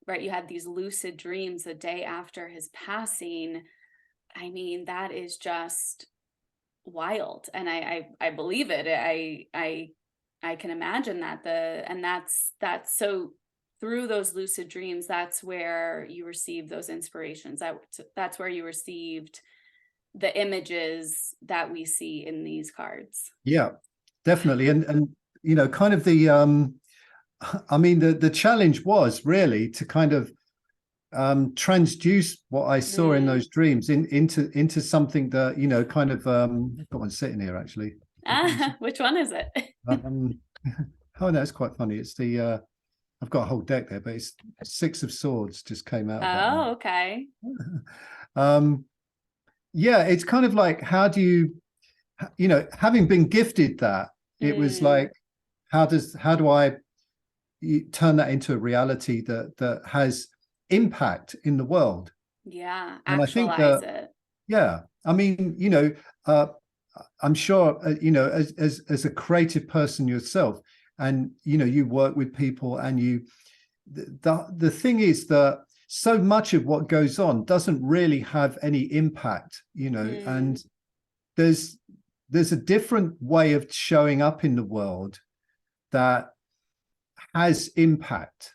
right, you had these lucid dreams the day after his passing. I mean, that is just wild. And I believe it. I can imagine that. That's so, through those lucid dreams, that's where you received those inspirations. That's where you received the images that we see in these cards. Yeah, definitely. And kind of the I mean, the challenge was really to kind of transduce what I saw in those dreams into something that, kind of I've got one sitting here actually. Which one is it? Oh no, it's quite funny. It's the I've got a whole deck there, but it's Six of Swords just came out of that one. Okay. Yeah, it's kind of like, how do you, having been gifted that, it was like, how do I turn that into a reality that has impact in the world? Yeah, And I think actualize that, it. yeah, I mean, I'm sure, as a creative person yourself, and you work with people, and the thing is that so much of what goes on doesn't really have any impact, and there's a different way of showing up in the world that has impact,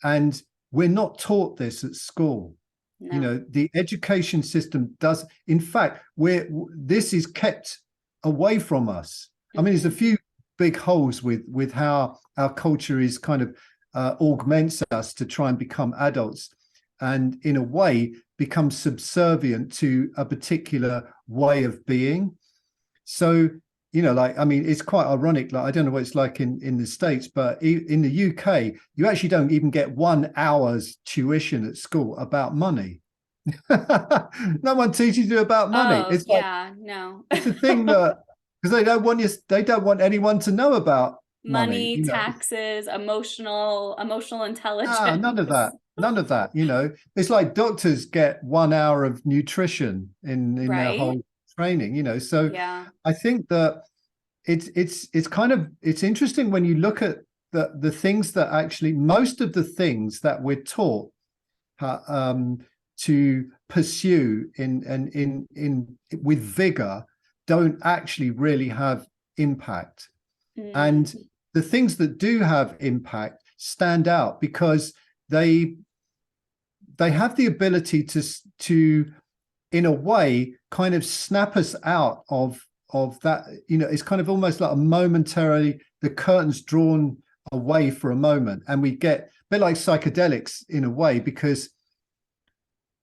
and we're not taught this at school. No. The education system does. In fact, this is kept away from us. I mean, there's a few big holes with how our culture is kind of augments us to try and become adults, and in a way become subservient to a particular way of being. So, like, I mean, it's quite ironic. Like, I don't know what it's like in the States, but in the UK, you actually don't even get 1 hour's tuition at school about money. No one teaches you about money. Oh, It's yeah, no. it's a thing that, because they don't want anyone to know about money. Money, taxes, emotional intelligence. None of that. None of that. It's like doctors get 1 hour of nutrition in their Right. whole training. So Yeah. I think that it's kind of, it's interesting when you look at the things that actually, most of the things that we're taught to pursue in with vigor don't actually really have impact. And the things that do have impact stand out because they have the ability to in a way kind of snap us out of that. It's kind of almost like a momentarily, the curtain's drawn away for a moment, and we get a bit like psychedelics in a way, because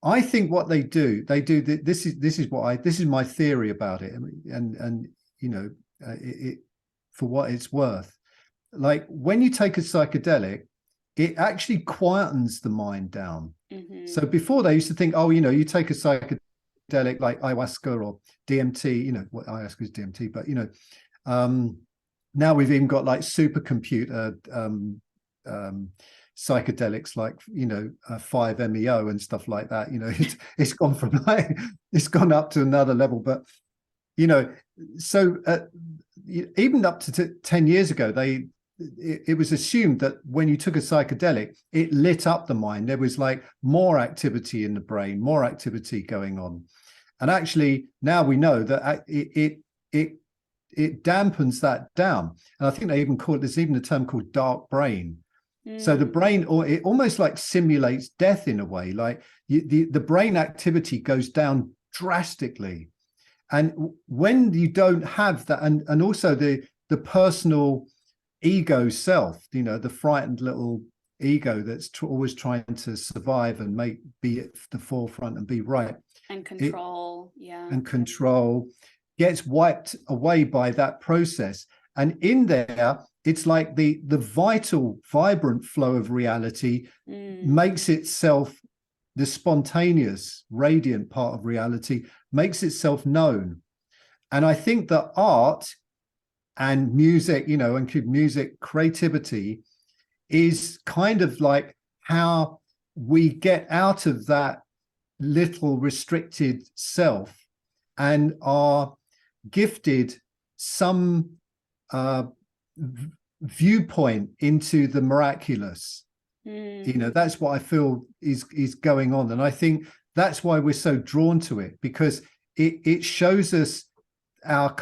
I think what they do this is my theory about it, and for what it's worth, like when you take a psychedelic, it actually quietens the mind down. So before, they used to think, you take a psychedelic like ayahuasca or DMT, what ayahuasca is DMT, but now we've even got like supercomputer psychedelics, like 5-MeO and stuff like that. It's gone from it's gone up to another level. But so even up to 10 years ago, it was assumed that when you took a psychedelic, it lit up the mind. There was like more activity in the brain, more activity going on. And actually now we know that it dampens that down. And I think they even there's even a term called dark brain. So the brain, or it almost like simulates death in a way, like the brain activity goes down drastically. And when you don't have that, and also the personal ego self, the frightened little ego that's always trying to survive and be at the forefront and be right. And control, and control gets wiped away by that process. And in there, it's like the vital, vibrant flow of reality makes itself, the spontaneous, radiant part of reality makes itself known. And I think that art and music, and music creativity is kind of like how we get out of that little restricted self and are gifted some viewpoint into the miraculous. That's what I feel is going on, and I think that's why we're so drawn to it, because it shows us our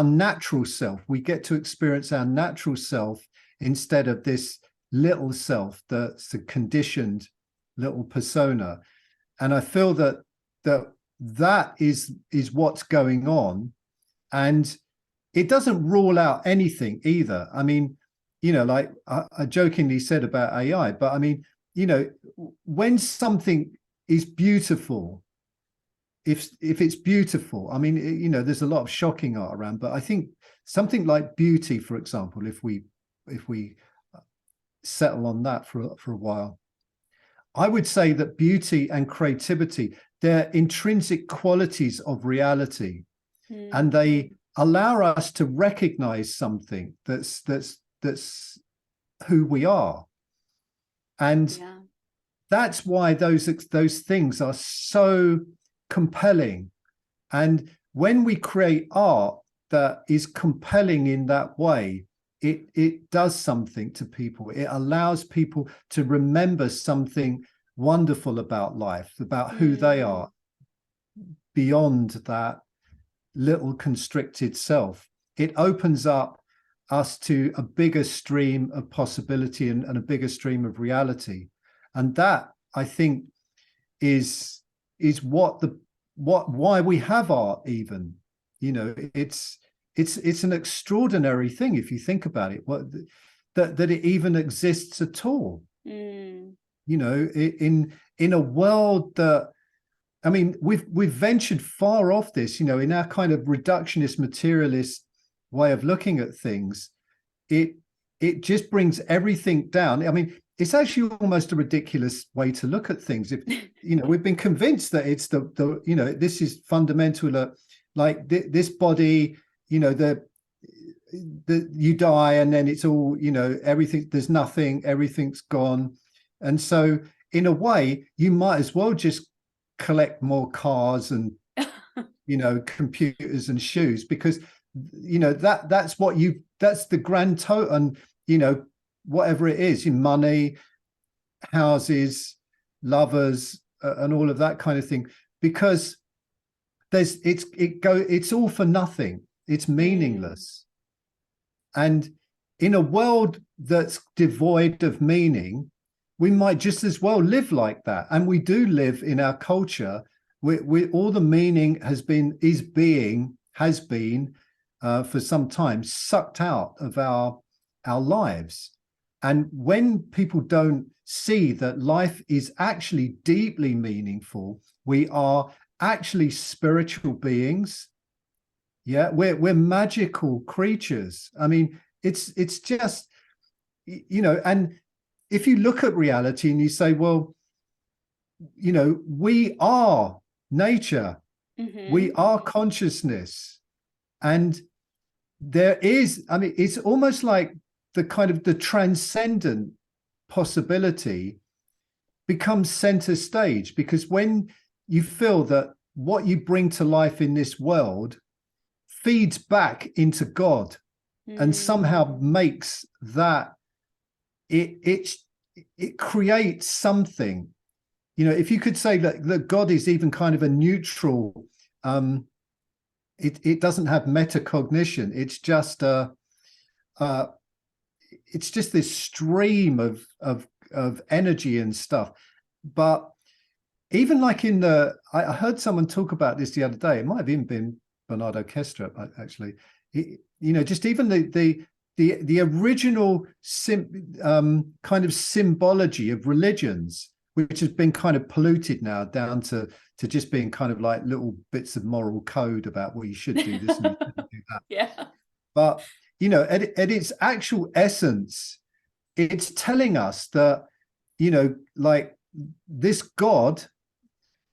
natural self. We get to experience our natural self instead of this little self that's a conditioned little persona. And I feel that is what's going on, and it doesn't rule out anything either. I mean, like I jokingly said about AI, but I mean, when something is beautiful, if it's beautiful, I mean, there's a lot of shocking art around, but I think something like beauty, for example, if we settle on that for a while, I would say that beauty and creativity, they're intrinsic qualities of reality, and they allow us to recognize something that's who we are. And that's why those things are so compelling. And when we create art that is compelling in that way, it does something to people. It allows people to remember something wonderful about life, about who they are, beyond that little constricted self. It opens up us to a bigger stream of possibility and a bigger stream of reality. And that, I think, is why we have art even. It's an extraordinary thing if you think about it, that it even exists at all. In a world that, I mean, we've ventured far off this, in our kind of reductionist materialist way of looking at things. It just brings everything down. I mean, it's actually almost a ridiculous way to look at things. If we've been convinced that it's the this is fundamental, like this body, the you die and then it's all, everything, there's nothing, everything's gone. And so in a way, you might as well just collect more cars and computers and shoes, because that's the grand total, and whatever it is, money, houses, lovers, and all of that kind of thing, because it's all for nothing. It's meaningless. And in a world that's devoid of meaning, we might just as well live like that. And we do live in our culture where all the meaning has been for some time sucked out of our lives. And when people don't see that life is actually deeply meaningful, we are actually spiritual beings. Yeah, we're magical creatures. I mean, it's just, and if you look at reality and you say, well, we are nature, we are consciousness, and there is, I mean, it's almost like the transcendent possibility becomes center stage, because when you feel that what you bring to life in this world feeds back into God and somehow makes that it creates something, if you could say that God is even kind of a neutral, it doesn't have metacognition. It's just this stream of energy and stuff. But even like I heard someone talk about this the other day. It might have even been Bernardo Kestra, actually. Just even the original kind of symbology of religions, which has been kind of polluted now down to just being kind of like little bits of moral code about, well, you should do this and you shouldn't do that. Yeah. But at its actual essence, it's telling us that like this God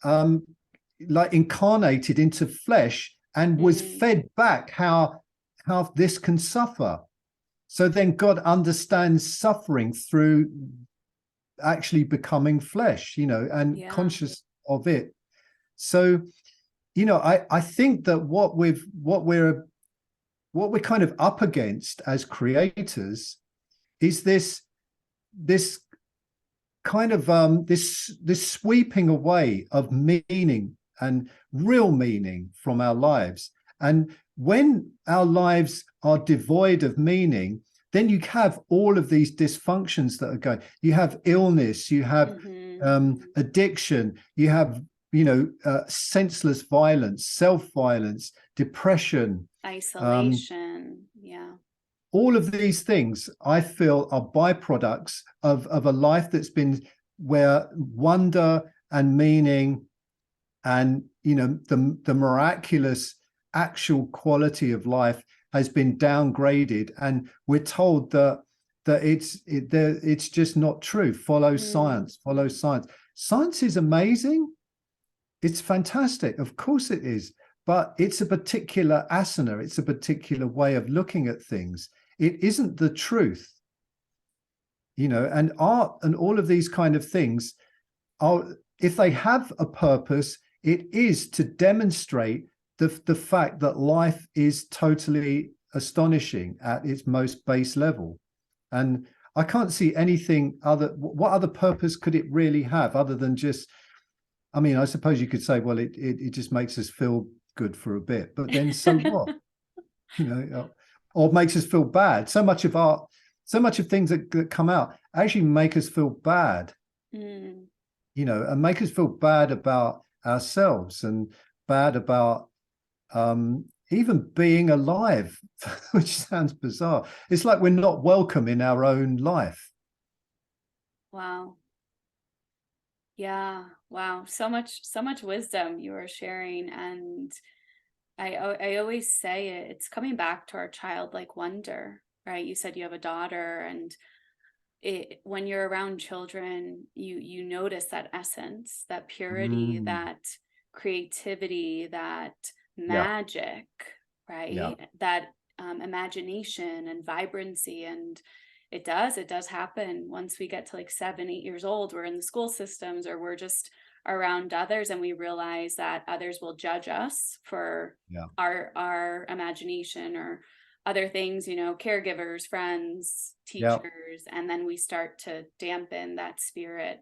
like incarnated into flesh and was fed back how this can suffer. So then God understands suffering through actually becoming flesh, and conscious of it. So I think that what we're what we're kind of up against as creators is this kind of this sweeping away of meaning and real meaning from our lives. And when our lives are devoid of meaning, then you have all of these dysfunctions that are going. You have illness, you have addiction, you have senseless violence, self-violence, depression, isolation. All of these things I feel are byproducts of a life that's been where wonder and meaning and the miraculous actual quality of life has been downgraded, and we're told that it's just not true. Follow science. Science is amazing. It's fantastic. Of course it is. But it's a particular asana. It's a particular way of looking at things. It isn't the truth. And art and all of these kind of things are, if they have a purpose, it is to demonstrate the fact that life is totally astonishing at its most base level. And I can't see anything what other purpose could it really have other than just, I suppose you could say, well, it just makes us feel good for a bit, but then so what? Or makes us feel bad. So much of art, so much of things that come out actually make us feel bad, and make us feel bad about ourselves and bad about even being alive, which sounds bizarre. It's like we're not welcome in our own life. Wow. Yeah. Wow. So much wisdom you are sharing. And I always say it's coming back to our childlike wonder, right? You said you have a daughter, and when you're around children, you notice that essence, that purity, that creativity, that magic, right? That imagination and vibrancy. And it does happen once we get to like 7, 8 years old. We're in the school systems, or we're just around others, and we realize that others will judge us for our imagination or other things, caregivers, friends, teachers, and then we start to dampen that spirit.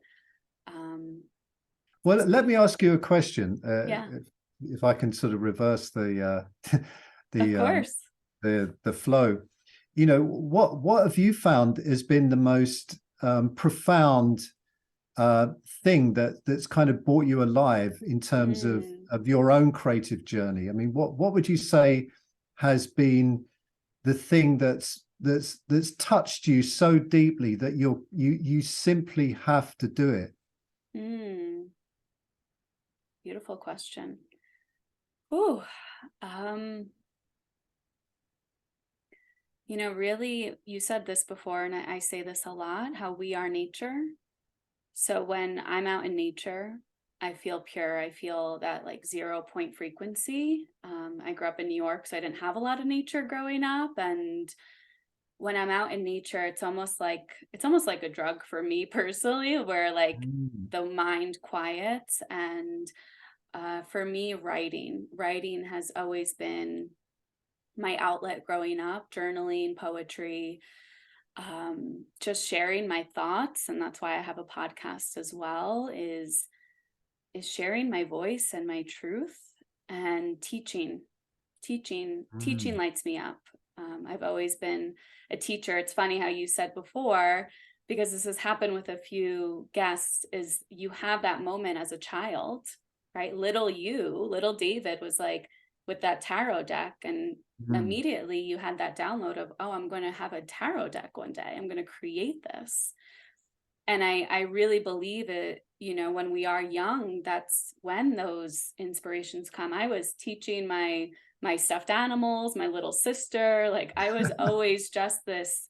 Well, let me ask you a question. If I can sort of reverse the of course. The flow. What have you found has been the most profound thing that's kind of brought you alive in terms of your own creative journey? What would you say has been the thing that's touched you so deeply that you simply have to do it? Beautiful question. Ooh, really, you said this before, and I say this a lot, how we are nature. So when I'm out in nature, I feel pure. I feel that like 0 point frequency. I grew up in New York, so I didn't have a lot of nature growing up. And when I'm out in nature, it's almost like a drug for me personally, where like the mind quiets. And for me, writing has always been my outlet growing up, journaling, poetry, just sharing my thoughts. And that's why I have a podcast as well, is sharing my voice and my truth, and teaching lights me up. I've always been a teacher. It's funny how you said before, because this has happened with a few guests, is you have that moment as a child, right? Little David was like with that tarot deck, and immediately you had that download of, oh, I'm going to have a tarot deck one day. I'm going to create this. And I really believe it, when we are young, that's when those inspirations come. I was teaching my stuffed animals, my little sister, like I was always just this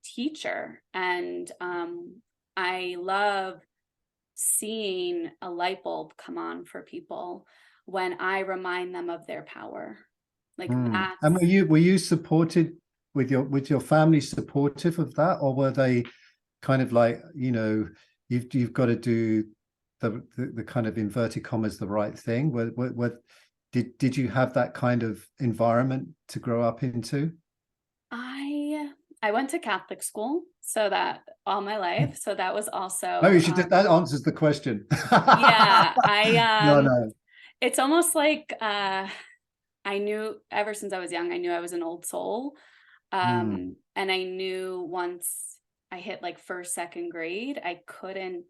teacher. And I love seeing a light bulb come on for people when I remind them of their power. Like that. And were you supported with your family, supportive of that, or were they kind of like, you've got to do the kind of inverted commas the right thing? Did you have that kind of environment to grow up into? I went to Catholic school, so that all my life. So that was No, also you should. That answers the question. yeah, No, no. it's almost like I knew ever since I was young, I knew I was an old soul. Hmm. And I knew once I hit like first, second grade, I couldn't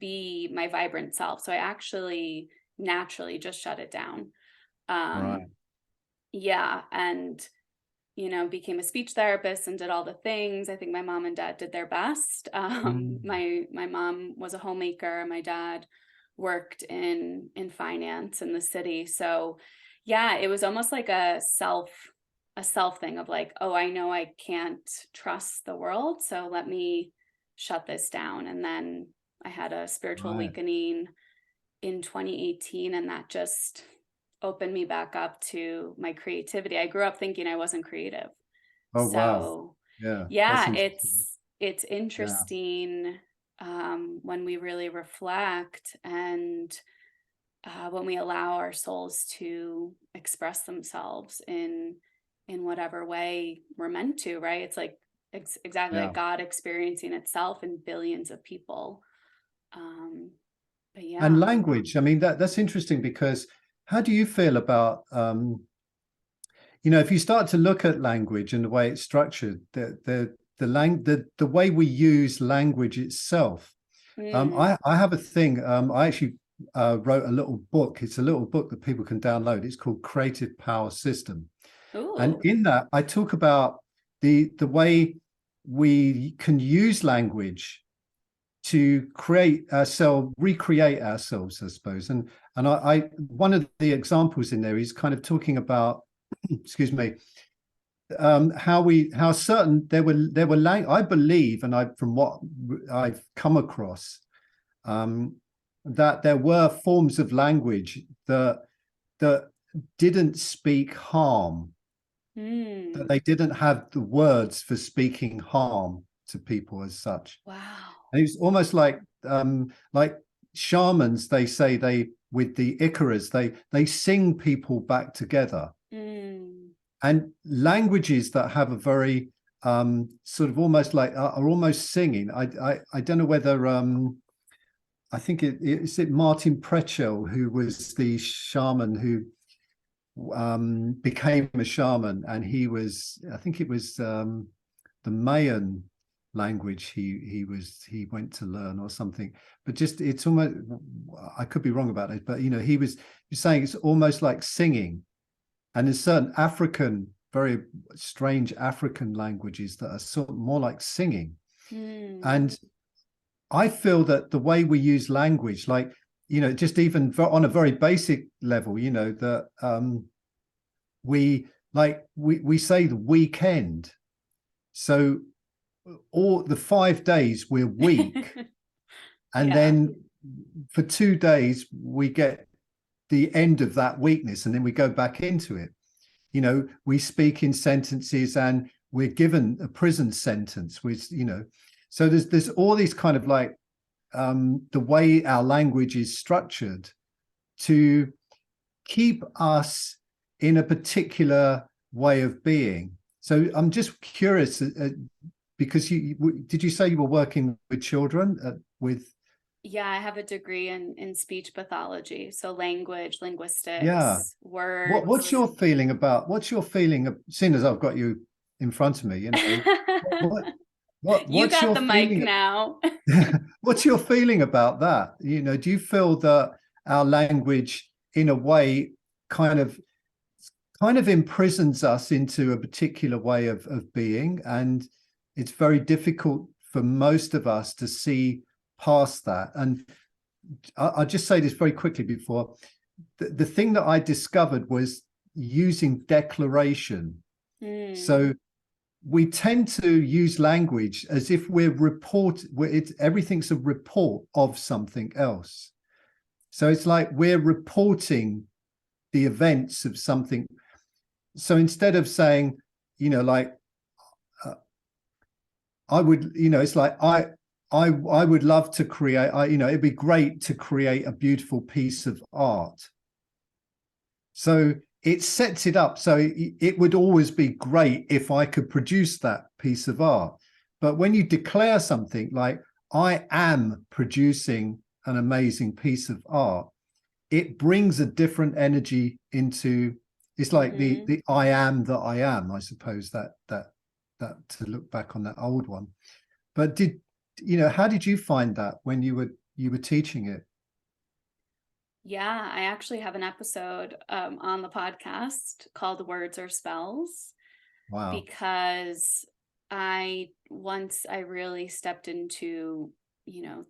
be my vibrant self. So I actually naturally just shut it down. Right. Yeah. And, became a speech therapist and did all the things. I think my mom and dad did their best. Mm. My mom was a homemaker. My dad worked in finance in the city. So yeah, it was almost like a self thing of like, oh, I know I can't trust the world, so let me shut this down. And then I had a spiritual Right. awakening in 2018, and that just opened me back up to my creativity. I grew up thinking I wasn't creative. Oh, wow. So Yeah, that's yeah, interesting. it's Yeah, interesting when we really reflect and when we allow our souls to express themselves in whatever way we're meant to, right? It's like exactly yeah. like God experiencing itself in billions of people. um but And yeah. language. I mean, that's interesting because how do you feel about if you start to look at language and the way it's structured, the way we use language itself. Mm. I have a thing. I actually wrote a little book. It's a little book that people can download. It's called Creative Power System. And Ooh. in that, I talk about the way we can use language to create ourselves, recreate ourselves, I suppose. And I one of the examples in there is kind of talking about, excuse me, how certain there were I believe, and I from what I've come across, that there were forms of language that didn't speak harm, that Mm. they didn't have the words for speaking harm to people as such. Wow. And it's almost like shamans, they say they with the Icaras, they sing people back together. Mm. And languages that have a very sort of almost like are almost singing. I don't know whether I think is it Martin Precel who was the shaman who became a shaman, and he was, I think it was the Mayan language he went to learn or something. But just it's almost, I could be wrong about it, but he was saying it's almost like singing. And there's certain African, very strange African languages that are sort of more like singing. Mm. And I feel that the way we use language, like, just even on a very basic level, that we say the weekend. So all the 5 days we're weak. And Yeah. then for 2 days, we get the end of that weakness, and then we go back into it. We speak in sentences, and we're given a prison sentence, so there's all these kind of like the way our language is structured to keep us in a particular way of being. So I'm just curious, because did you say you were working with children with? Yeah, I have a degree in speech pathology, so language, Yeah. linguistics, What's words. your feeling of, seeing as I've got you in front of me, what You what's got your the mic feeling now. what's your feeling about that? Do you feel that our language in a way kind of imprisons us into a particular way of being, and it's very difficult for most of us to see past that? And I'll just say this very quickly before the thing that I discovered was using declaration. Mm. So we tend to use language as if everything's a report of something else. So it's like we're reporting the events of something. So instead of saying, like, I would, it's like I would love to create, it'd be great to create a beautiful piece of art. So it sets it up. So it would always be great if I could produce that piece of art. But when you declare something like, I am producing an amazing piece of art, it brings a different energy into, it's like the I am that I am, I suppose, that to look back on that old one. But how did you find that when you were teaching it? Yeah, I actually have an episode on the podcast called Words or Spells, Wow. because once I really stepped into,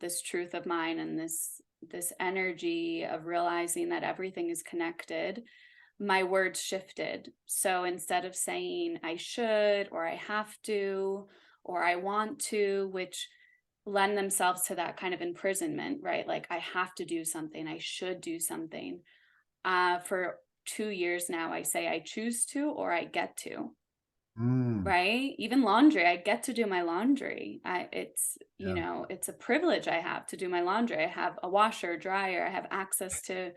this truth of mine and this energy of realizing that everything is connected, my words shifted. So instead of saying I should, or I have to, or I want to, which lend themselves to that kind of imprisonment, right? Like I have to do something, I should do something. For 2 years now, I say I choose to, or I get to. Right? Even laundry, I get to do my laundry. It's a privilege I have to do my laundry. I have a washer, dryer, I have access to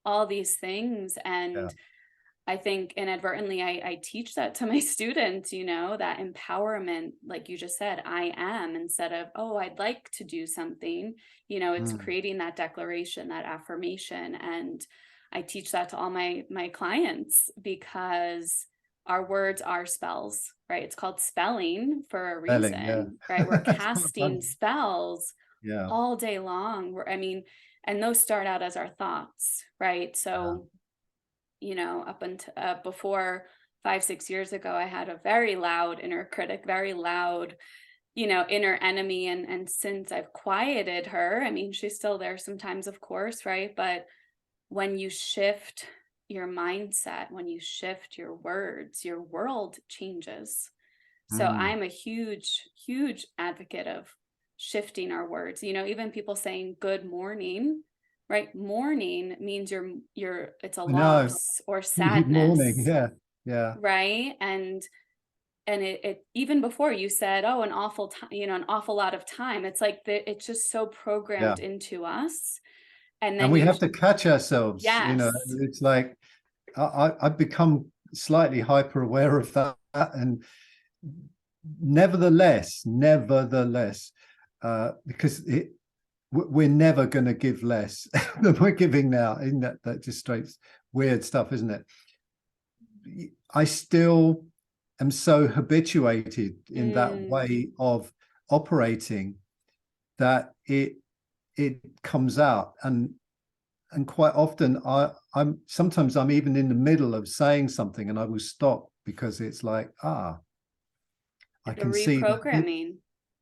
all these things. And I think inadvertently I teach that to my students, that empowerment, like you just said, I am, instead of, oh, I'd like to do something, it's creating that declaration, that affirmation. And I teach that to all my clients, because our words are spells, right? It's called spelling for a reason, right? We're casting spells all day long. And those start out as our thoughts, right? So, up until before 5-6 years ago, I had a very loud inner critic, very loud, inner enemy. And since I've quieted her, she's still there sometimes, of course, right? But when you shift your mindset, when you shift your words, your world changes. So I'm a huge, huge advocate of shifting our words. Even people saying good morning, right? Morning means it's a loss or sadness. Morning, yeah. Right. And it even before you said, oh, an awful time, an awful lot of time. It's like it's just so programmed into us. And then we have to catch ourselves. Yes. It's like I've become slightly hyper aware of that, and nevertheless, because we're never going to give less than we're giving now. Isn't that just straight weird stuff, isn't it? I still am so habituated in that way of operating that it comes out. And quite often sometimes I'm even in the middle of saying something and I will stop, because it's like, I can see that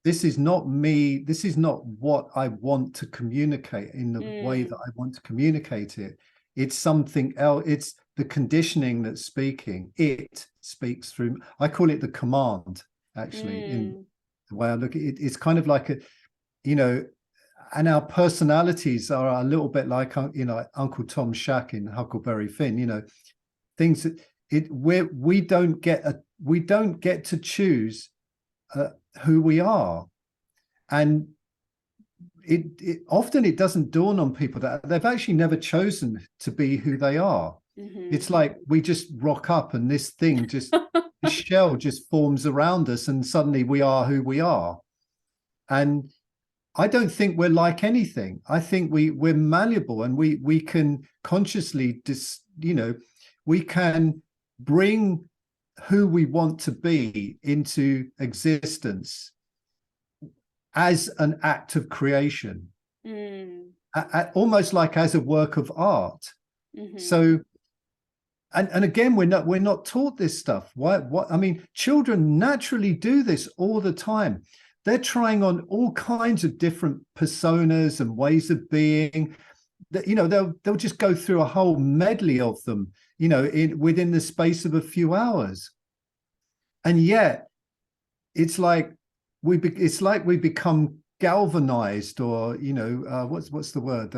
this is not me. This is not what I want to communicate in the way that I want to communicate it. It's something else. It's the conditioning that's speaking. It speaks through. I call it the command, actually, in the way I look at it. It's kind of like and our personalities are a little bit like, Uncle Tom Shack in Huckleberry Finn, things that we don't get to choose who we are. And it often it doesn't dawn on people that they've actually never chosen to be who they are. It's like we just rock up and this thing just this shell just forms around us, and suddenly we are who we are. And I don't think we're like anything. I think we're malleable, and we can consciously we can bring who we want to be into existence as an act of creation, almost like as a work of art. So, and again, we're not taught this stuff. What children naturally do this all the time. They're trying on all kinds of different personas and ways of being. That they'll just go through a whole medley of them, within the space of a few hours. And yet, it's like we become galvanized, or what's the word,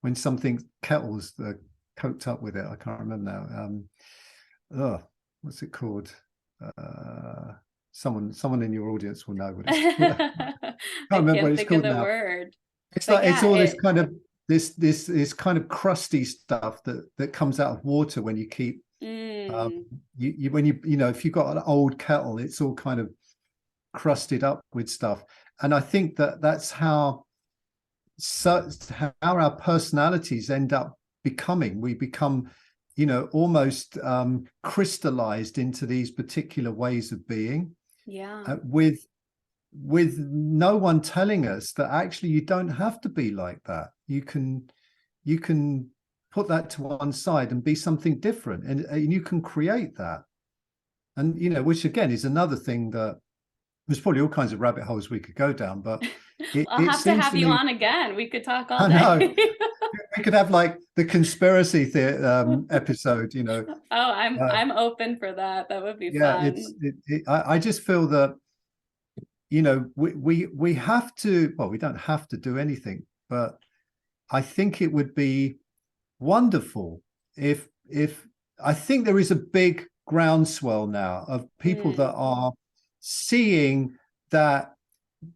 when something kettles coked up with it. I can't remember now. What's it called? Someone in your audience will know what it's called. I can't remember what it's called now. Word. It's like it's all this kind of this kind of crusty stuff that comes out of water when you keep when you know, if you've got an old kettle, it's all kind of crusted up with stuff. And I think that's how our personalities end up becoming. We become, you know, almost crystallized into these particular ways of being, with no one telling us that actually you don't have to be like that. You can put that to one side and be something different, and you can create that. And, you know, which again is another thing that there's probably all kinds of rabbit holes we could go down, but I'll have to have you on again. We could talk all day. I know. We could have like the conspiracy episode, you know. Oh, I'm open for that. That would be fun. I just feel that, you know, we have to, well, we don't have to do anything, but I think it would be wonderful if I think there is a big groundswell now of people that are seeing that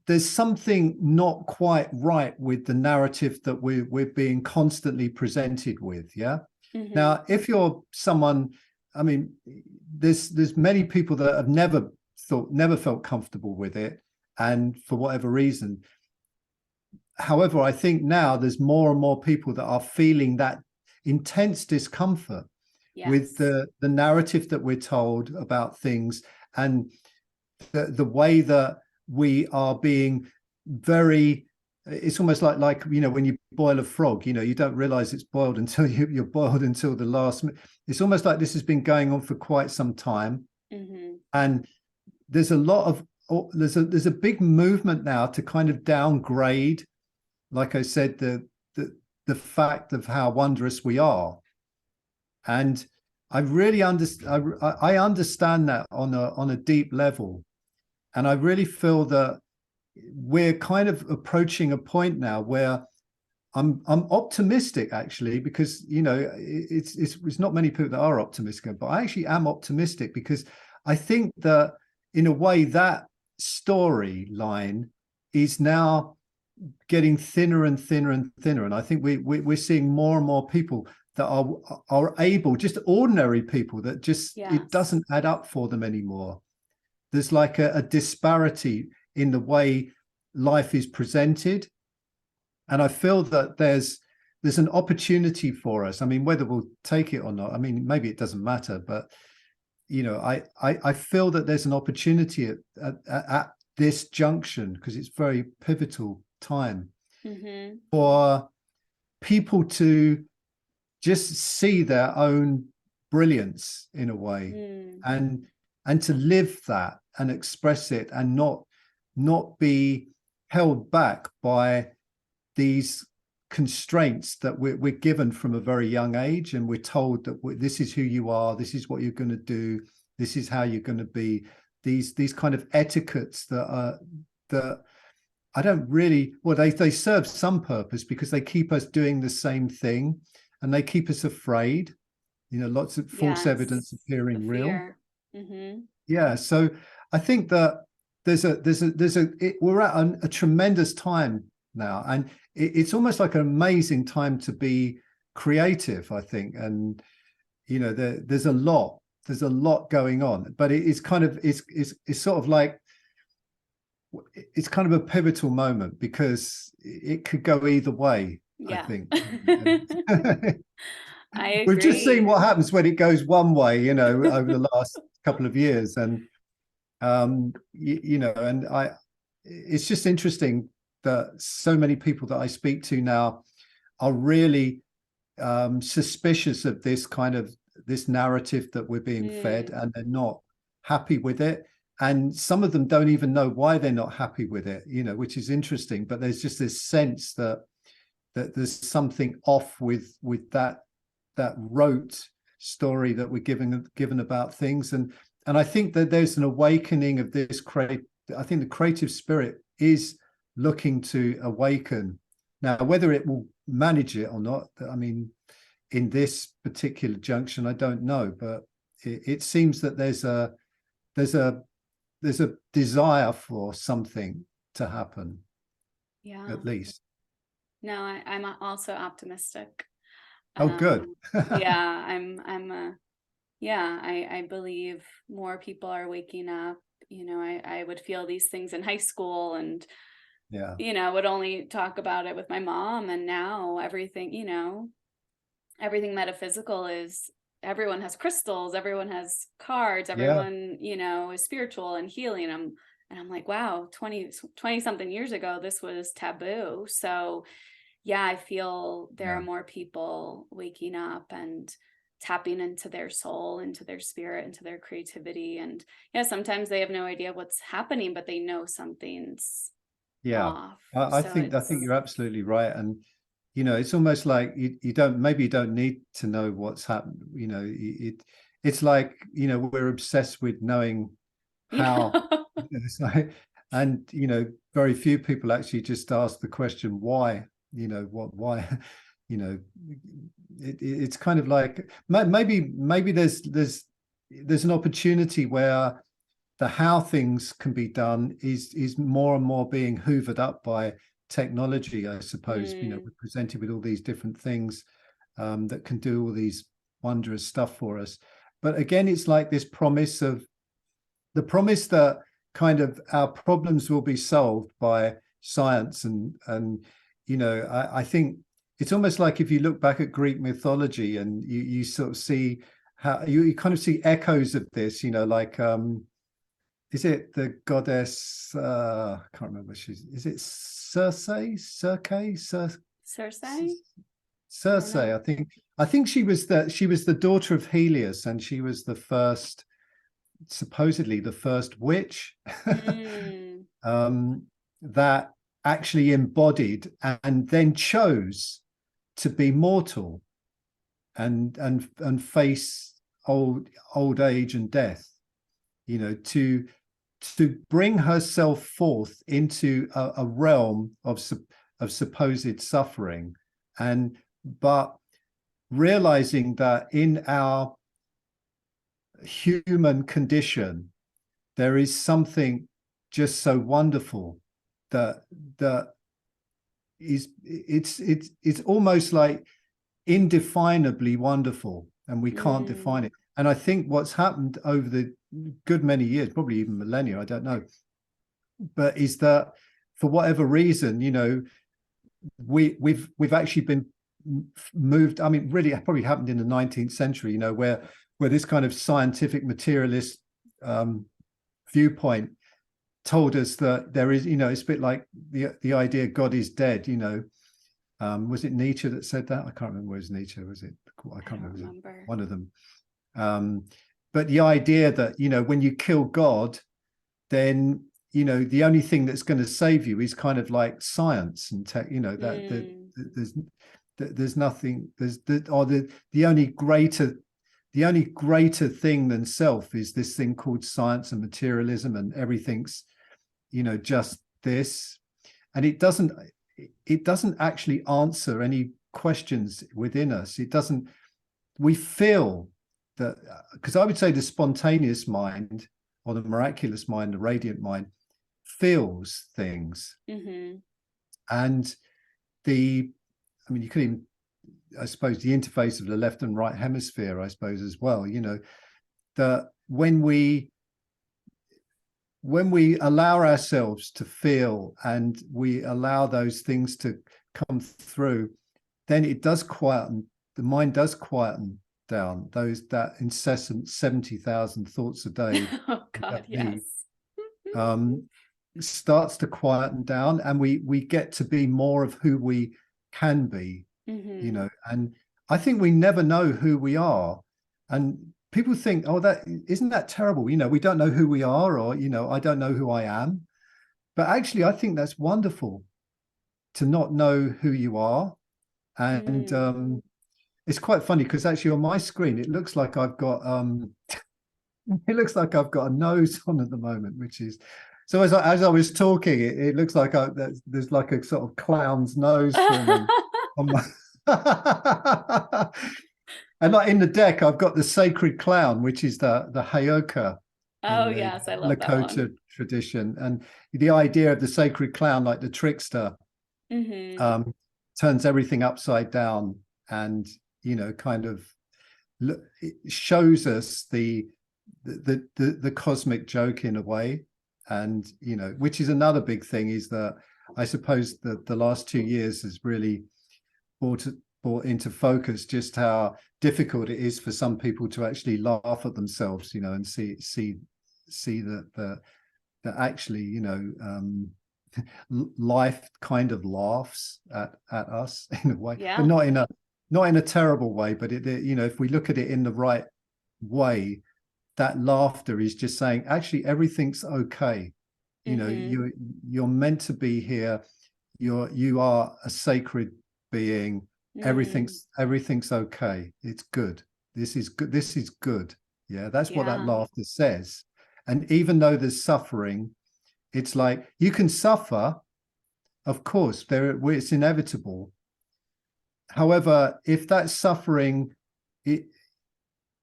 there's something not quite right with the narrative that we're being constantly presented with. Now, if you're someone, I mean, there's many people that have never felt comfortable with it, and for whatever reason. However, I think now there's more and more people that are feeling that intense discomfort with the narrative that we're told about things, and the way that we are being very, it's almost like, you know, when you boil a frog, you know, you don't realize it's boiled until you're boiled until the last minute. It's almost like this has been going on for quite some time. And there's a lot of, there's a big movement now to kind of downgrade, like I said, the fact of how wondrous we are. And I really understand, I understand that on a deep level. And I really feel that we're kind of approaching a point now where I'm optimistic, actually, because, you know, it's not many people that are optimistic, but I actually am optimistic because I think that in a way that storyline is now getting thinner and thinner and thinner. And I think we're seeing more and more people that are able, just ordinary people that just, it doesn't add up for them anymore. There's like a disparity in the way life is presented. And I feel that there's an opportunity for us. I mean, whether we'll take it or not, I mean, maybe it doesn't matter, but, you know, I feel that there's an opportunity at this junction, because it's very pivotal time for people to just see their own brilliance in a way, and to live that and express it, and not be held back by these constraints that we're given from a very young age. And we're told that this is who you are, this is what you're going to do, this is how you're going to be, these kind of etiquettes that I don't really, well, they serve some purpose because they keep us doing the same thing, and they keep us afraid, you know, lots of false evidence appearing real. Yeah, so I think that we're at a tremendous time now, and it's almost like an amazing time to be creative, I think. And, you know, there's a lot going on, but it's kind of it's sort of like, it's kind of a pivotal moment because it could go either way. I think. I agree. We've just seen what happens when it goes one way, you know, over the last couple of years. And you know, and it's just interesting that so many people that I speak to now are really suspicious of this narrative that we're being fed, and they're not happy with it. And some of them don't even know why they're not happy with it, you know, which is interesting. But there's just this sense that there's something off with that rote story that we're given about things. And I think that there's an awakening of this I think the creative spirit is looking to awaken. Now, whether it will manage it or not, I mean, in this particular junction, I don't know, but it seems that there's a desire for something to happen, at least. No, I'm also optimistic. Oh, good. Yeah, yeah, I believe more people are waking up. I would feel these things in high school and, Yeah, would only talk about it with my mom. And now everything, everything metaphysical is, everyone has crystals, everyone has cards, yeah, everyone, is spiritual and healing. And I'm like, wow, 20 something years ago, this was taboo. So yeah, I feel there are yeah. more people waking up and tapping into their soul, into their spirit, into their creativity. And yeah, sometimes they have no idea what's happening, but they know something's Yeah, off. I So think it's, you're absolutely right, and it's almost like you don't need to know what's happened. It's like we're obsessed with knowing yeah. how. It's like, and very few people actually just ask the question why. What why. You know, it's kind of like maybe there's an opportunity where the how things can be done is more and more being hoovered up by technology, I suppose. We're Mm, presented with all these different things that can do all these wondrous stuff for us. But again, it's like this promise of the promise that kind of our problems will be solved by science and I think it's almost like if you look back at Greek mythology and you sort of see how you kind of see echoes of this, like is it the goddess? I can't remember. Is it Circe? Circe? I don't Circe. know. I think she was the daughter of Helios, and she was the first, supposedly the first witch Mm, um, that actually embodied and then chose to be mortal and face old age and death. To bring herself forth into a realm of supposed suffering, but realizing that in our human condition there is something just so wonderful that that it's almost like indefinably wonderful, and we can't define mm, it. And I think what's happened over the good many years, probably even millennia, I don't know, but is that for whatever reason, we've actually been moved. I mean, really, it probably happened in the 19th century, where this kind of scientific materialist viewpoint told us that there is, it's a bit like the idea God is dead. Was it Nietzsche that said that? I can't remember. Was Nietzsche? Was it? I I can't don't remember. Was it remember. one of them? But the idea that when you kill God, then the only thing that's going to save you is kind of like science and tech. Mm, There's nothing. The only greater thing than self is this thing called science and materialism, and everything's just this, and it doesn't actually answer any questions within us. It doesn't. We feel that, because I would say the spontaneous mind or the miraculous mind, the radiant mind, feels things. mm-hmm. And you could even, I suppose, the interface of the left and right hemisphere, I suppose, as well, that when we allow ourselves to feel and we allow those things to come through, then the mind does quieten down. That incessant 70,000 thoughts a day Oh we God, don't yes. need, um, starts to quieten down, and we get to be more of who we can be. Mm-hmm. And I think we never know who we are, and people think, oh, that isn't that terrible, we don't know who we are, or I don't know who I am. But actually I think that's wonderful, to not know who you are. And Mm. it's quite funny because actually on my screen it looks like I've got it looks like I've got a nose on at the moment, which is so as I was talking, it looks like there's like a sort of clown's nose forming on my and like in the deck I've got the sacred clown, which is the Hayoka Oh in the yes, I love that one. Lakota tradition, and the idea of the sacred clown, like the trickster, Mm-hmm. um, turns everything upside down, and kind of it shows us the cosmic joke in a way. And which is another big thing, is that I suppose that the last 2 years has really brought into focus just how difficult it is for some people to actually laugh at themselves, and see that actually, life kind of laughs at us in a way, Yeah. but not in a terrible way. But if we look at it in the right way, that laughter is just saying, actually, everything's okay. You're meant to be here. You are a sacred being. Everything's okay. It's good. This is good. This is good. Yeah, that's what that laughter says. And even though there's suffering, it's like, you can suffer, of course, it's inevitable. However, if that suffering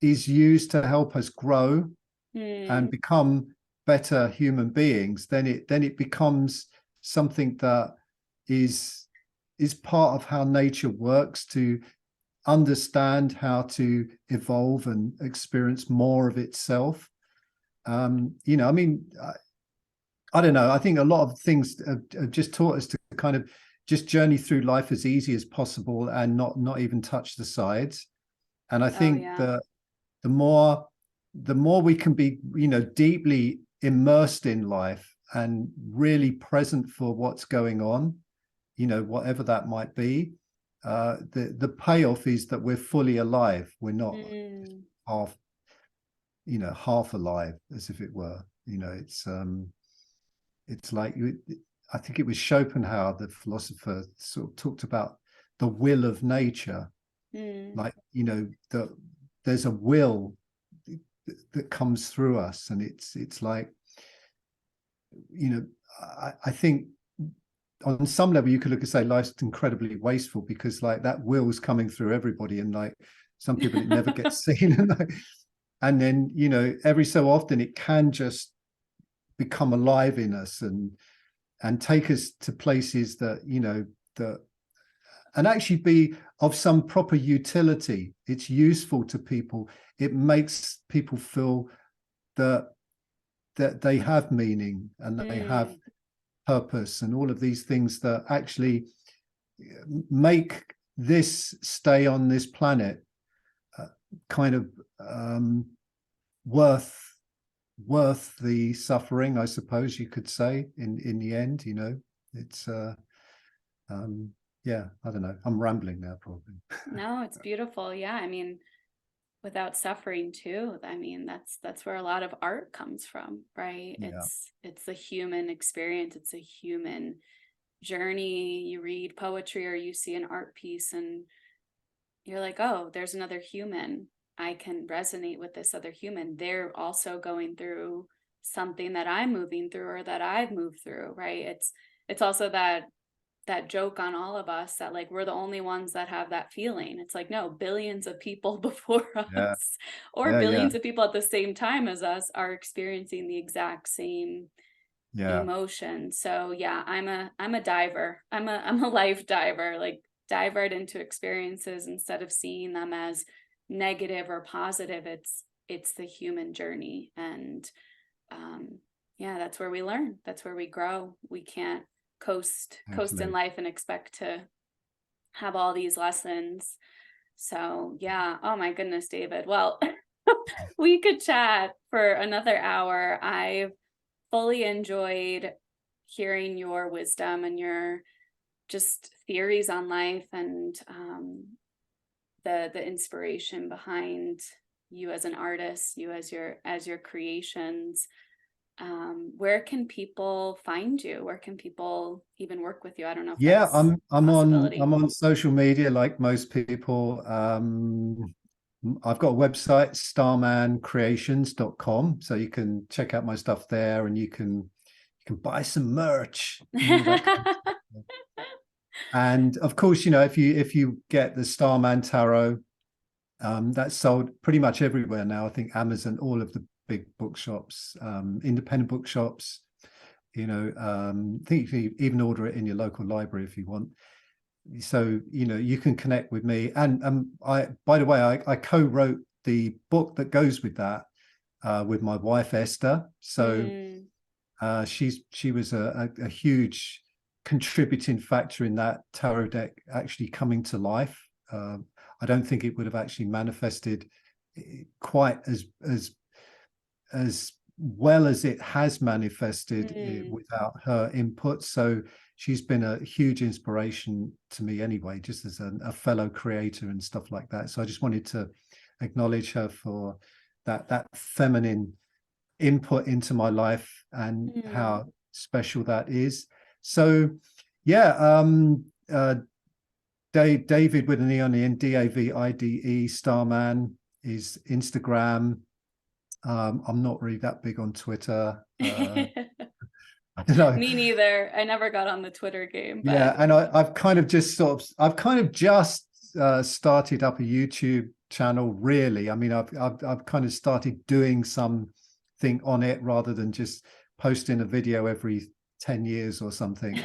is used to help us grow and become better human beings, then it becomes something that is part of how nature works, to understand how to evolve and experience more of itself. I mean, I don't know. I think a lot of things have just taught us to kind of just journey through life as easy as possible and not even touch the sides. And I think that the more we can be, deeply immersed in life and really present for what's going on, whatever that might be, the payoff is that we're fully alive. We're not half alive, as if it were. It's like, I think it was Schopenhauer, the philosopher, sort of talked about the will of nature. Like, that there's a will that comes through us, and it's like, I think on some level you could look and say life's incredibly wasteful, because like that will's coming through everybody, and like some people it never gets seen, and then every so often it can just become alive in us and take us to places that and actually be of some proper utility. It's useful to people. It makes people feel that they have meaning and they have purpose, and all of these things that actually make this stay on this planet kind of worth the suffering, I suppose you could say, in the end. It's yeah, I don't know, I'm rambling now probably. No, it's beautiful. Yeah, I mean, without suffering too, I mean, that's where a lot of art comes from, right? Yeah. It's a human experience. It's a human journey. You read poetry or you see an art piece and you're like, oh, there's another human. I can resonate with this other human. They're also going through something that I'm moving through or that I've moved through, right? It's also that joke on all of us that like we're the only ones that have that feeling. It's like, no, billions of people before us or billions of people at the same time as us are experiencing the exact same emotion. So yeah, I'm a diver. I'm a life diver. Like, dive right into experiences instead of seeing them as negative or positive. It's the human journey, and that's where we learn. That's where we grow. We can't coast in life and expect to have all these lessons. So yeah, oh my goodness, David. Well, we could chat for another hour. I've fully enjoyed hearing your wisdom and your just theories on life, and the inspiration behind you as an artist, you as your creations. Where can people find you? Where can people even work with you? I don't know if that's I'm on social media like most people. I've got a website, starmancreations.com, so you can check out my stuff there, and you can buy some merch and all that kind of stuff. And of course, if you get the Starman Tarot, that's sold pretty much everywhere now. I think Amazon, all of the big bookshops, independent bookshops. I think you can even order it in your local library if you want. so you can connect with me. And I, by the way, I co-wrote the book that goes with that with my wife Esther. So she was a huge contributing factor in that tarot deck actually coming to life. I don't think it would have actually manifested quite as well as it has manifested without her input. So she's been a huge inspiration to me anyway, just as a fellow creator and stuff like that. So I just wanted to acknowledge her for that feminine input into my life and how special that is. So yeah, David with an E on the end, Davide, Starman is Instagram. I'm not really that big on Twitter. I don't know. Me neither. I never got on the Twitter game. But... yeah, and I've kind of just started up a YouTube channel. Really, I mean, I've kind of started doing something on it rather than just posting a video every 10 years or something.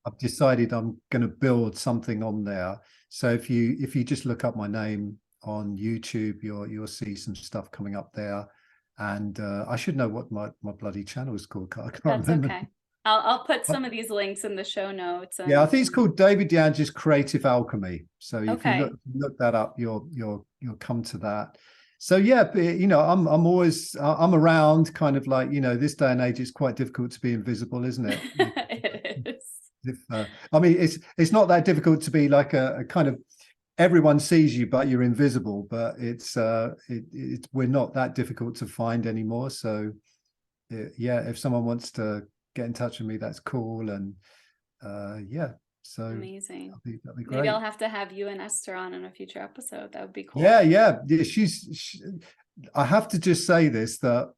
I've decided I'm going to build something on there. So if you just look up my name on YouTube, you'll see some stuff coming up there. And I should know what my bloody channel is called. I can't remember. Okay. I'll put some of these links in the show notes. Yeah, I think it's called Davide DeAngelis Creative Alchemy. So if you look that up, you'll come to that. So yeah, I'm always around, kind of like, this day and age, it's quite difficult to be invisible, isn't it? It is. I mean, it's not that difficult to be like a kind of, everyone sees you, but you're invisible. But we're not that difficult to find anymore. So yeah, if someone wants to get in touch with me, that's cool. And yeah, so amazing. That'd be great. Maybe I'll have to have you and Esther on in a future episode. That would be cool. Yeah. I have to just say this, that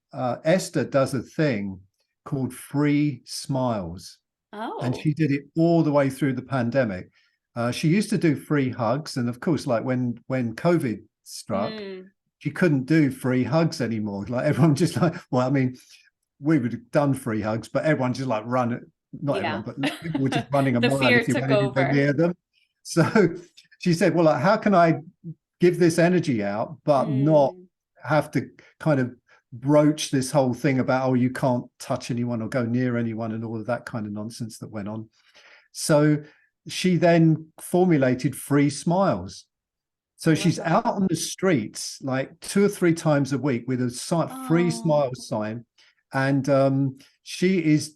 Esther does a thing called free smiles. Oh. And she did it all the way through the pandemic. She used to do free hugs, and of course, like when COVID struck, she couldn't do free hugs anymore. Like everyone just like, well, I mean, we would have done free hugs, but everyone just like everyone, but people were just running a mile if you went near them. So she said, well, like, how can I give this energy out, but not have to kind of broach this whole thing about, oh, you can't touch anyone or go near anyone and all of that kind of nonsense that went on. So she then formulated free smiles. So she's out on the streets like 2 or 3 times a week with a free smile sign. And she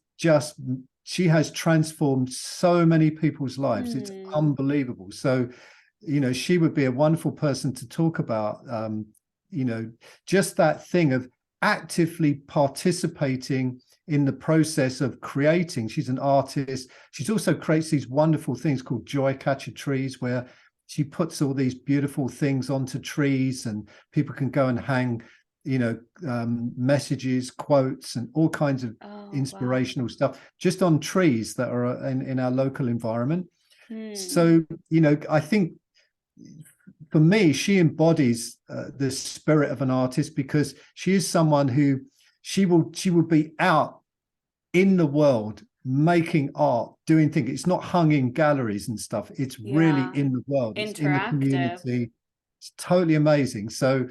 has transformed so many people's lives. It's unbelievable. So, she would be a wonderful person to talk about, just that thing of actively participating in the process of creating. She's an artist. She's also creates these wonderful things called joy catcher trees, where she puts all these beautiful things onto trees and people can go and hang messages, quotes, and all kinds of inspirational stuff just on trees that are in our local environment. So, I think for me, she embodies the spirit of an artist, because she is someone who she will be out in the world making art, doing things. It's not hung in galleries and stuff. It's really in the world. It's in the community. It's totally amazing. So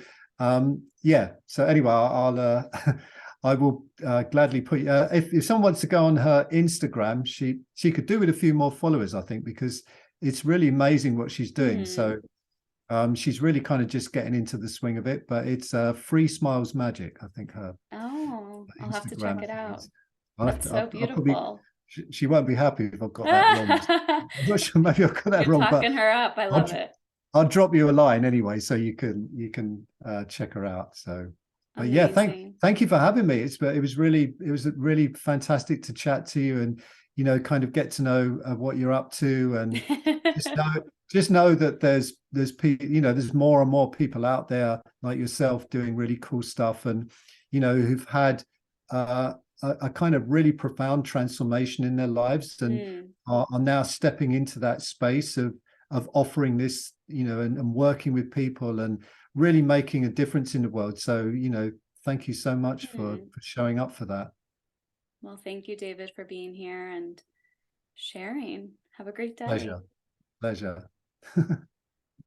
yeah. So anyway, I will gladly put if someone wants to go on her Instagram, she could do with a few more followers, I think, because it's really amazing what she's doing. So she's really kind of just getting into the swing of it, but it's Free Smiles Magic, I think her. Oh, I'll have to check it out. That's so beautiful. She won't be happy if I've got that wrong. I'm not sure, maybe I've got that wrong. Talking her up. I love it. I'll drop you a line anyway, so you can check her out. So, but amazing. Yeah, thank you for having me. It was really fantastic to chat to you and kind of get to know what you're up to, and just know that there's people, there's more and more people out there like yourself doing really cool stuff, and who've had a kind of really profound transformation in their lives, and are now stepping into that space of offering this, and working with people and really making a difference in the world. So, thank you so much for showing up for that. Well, thank you, David, for being here and sharing. Have a great day. Pleasure. Pleasure.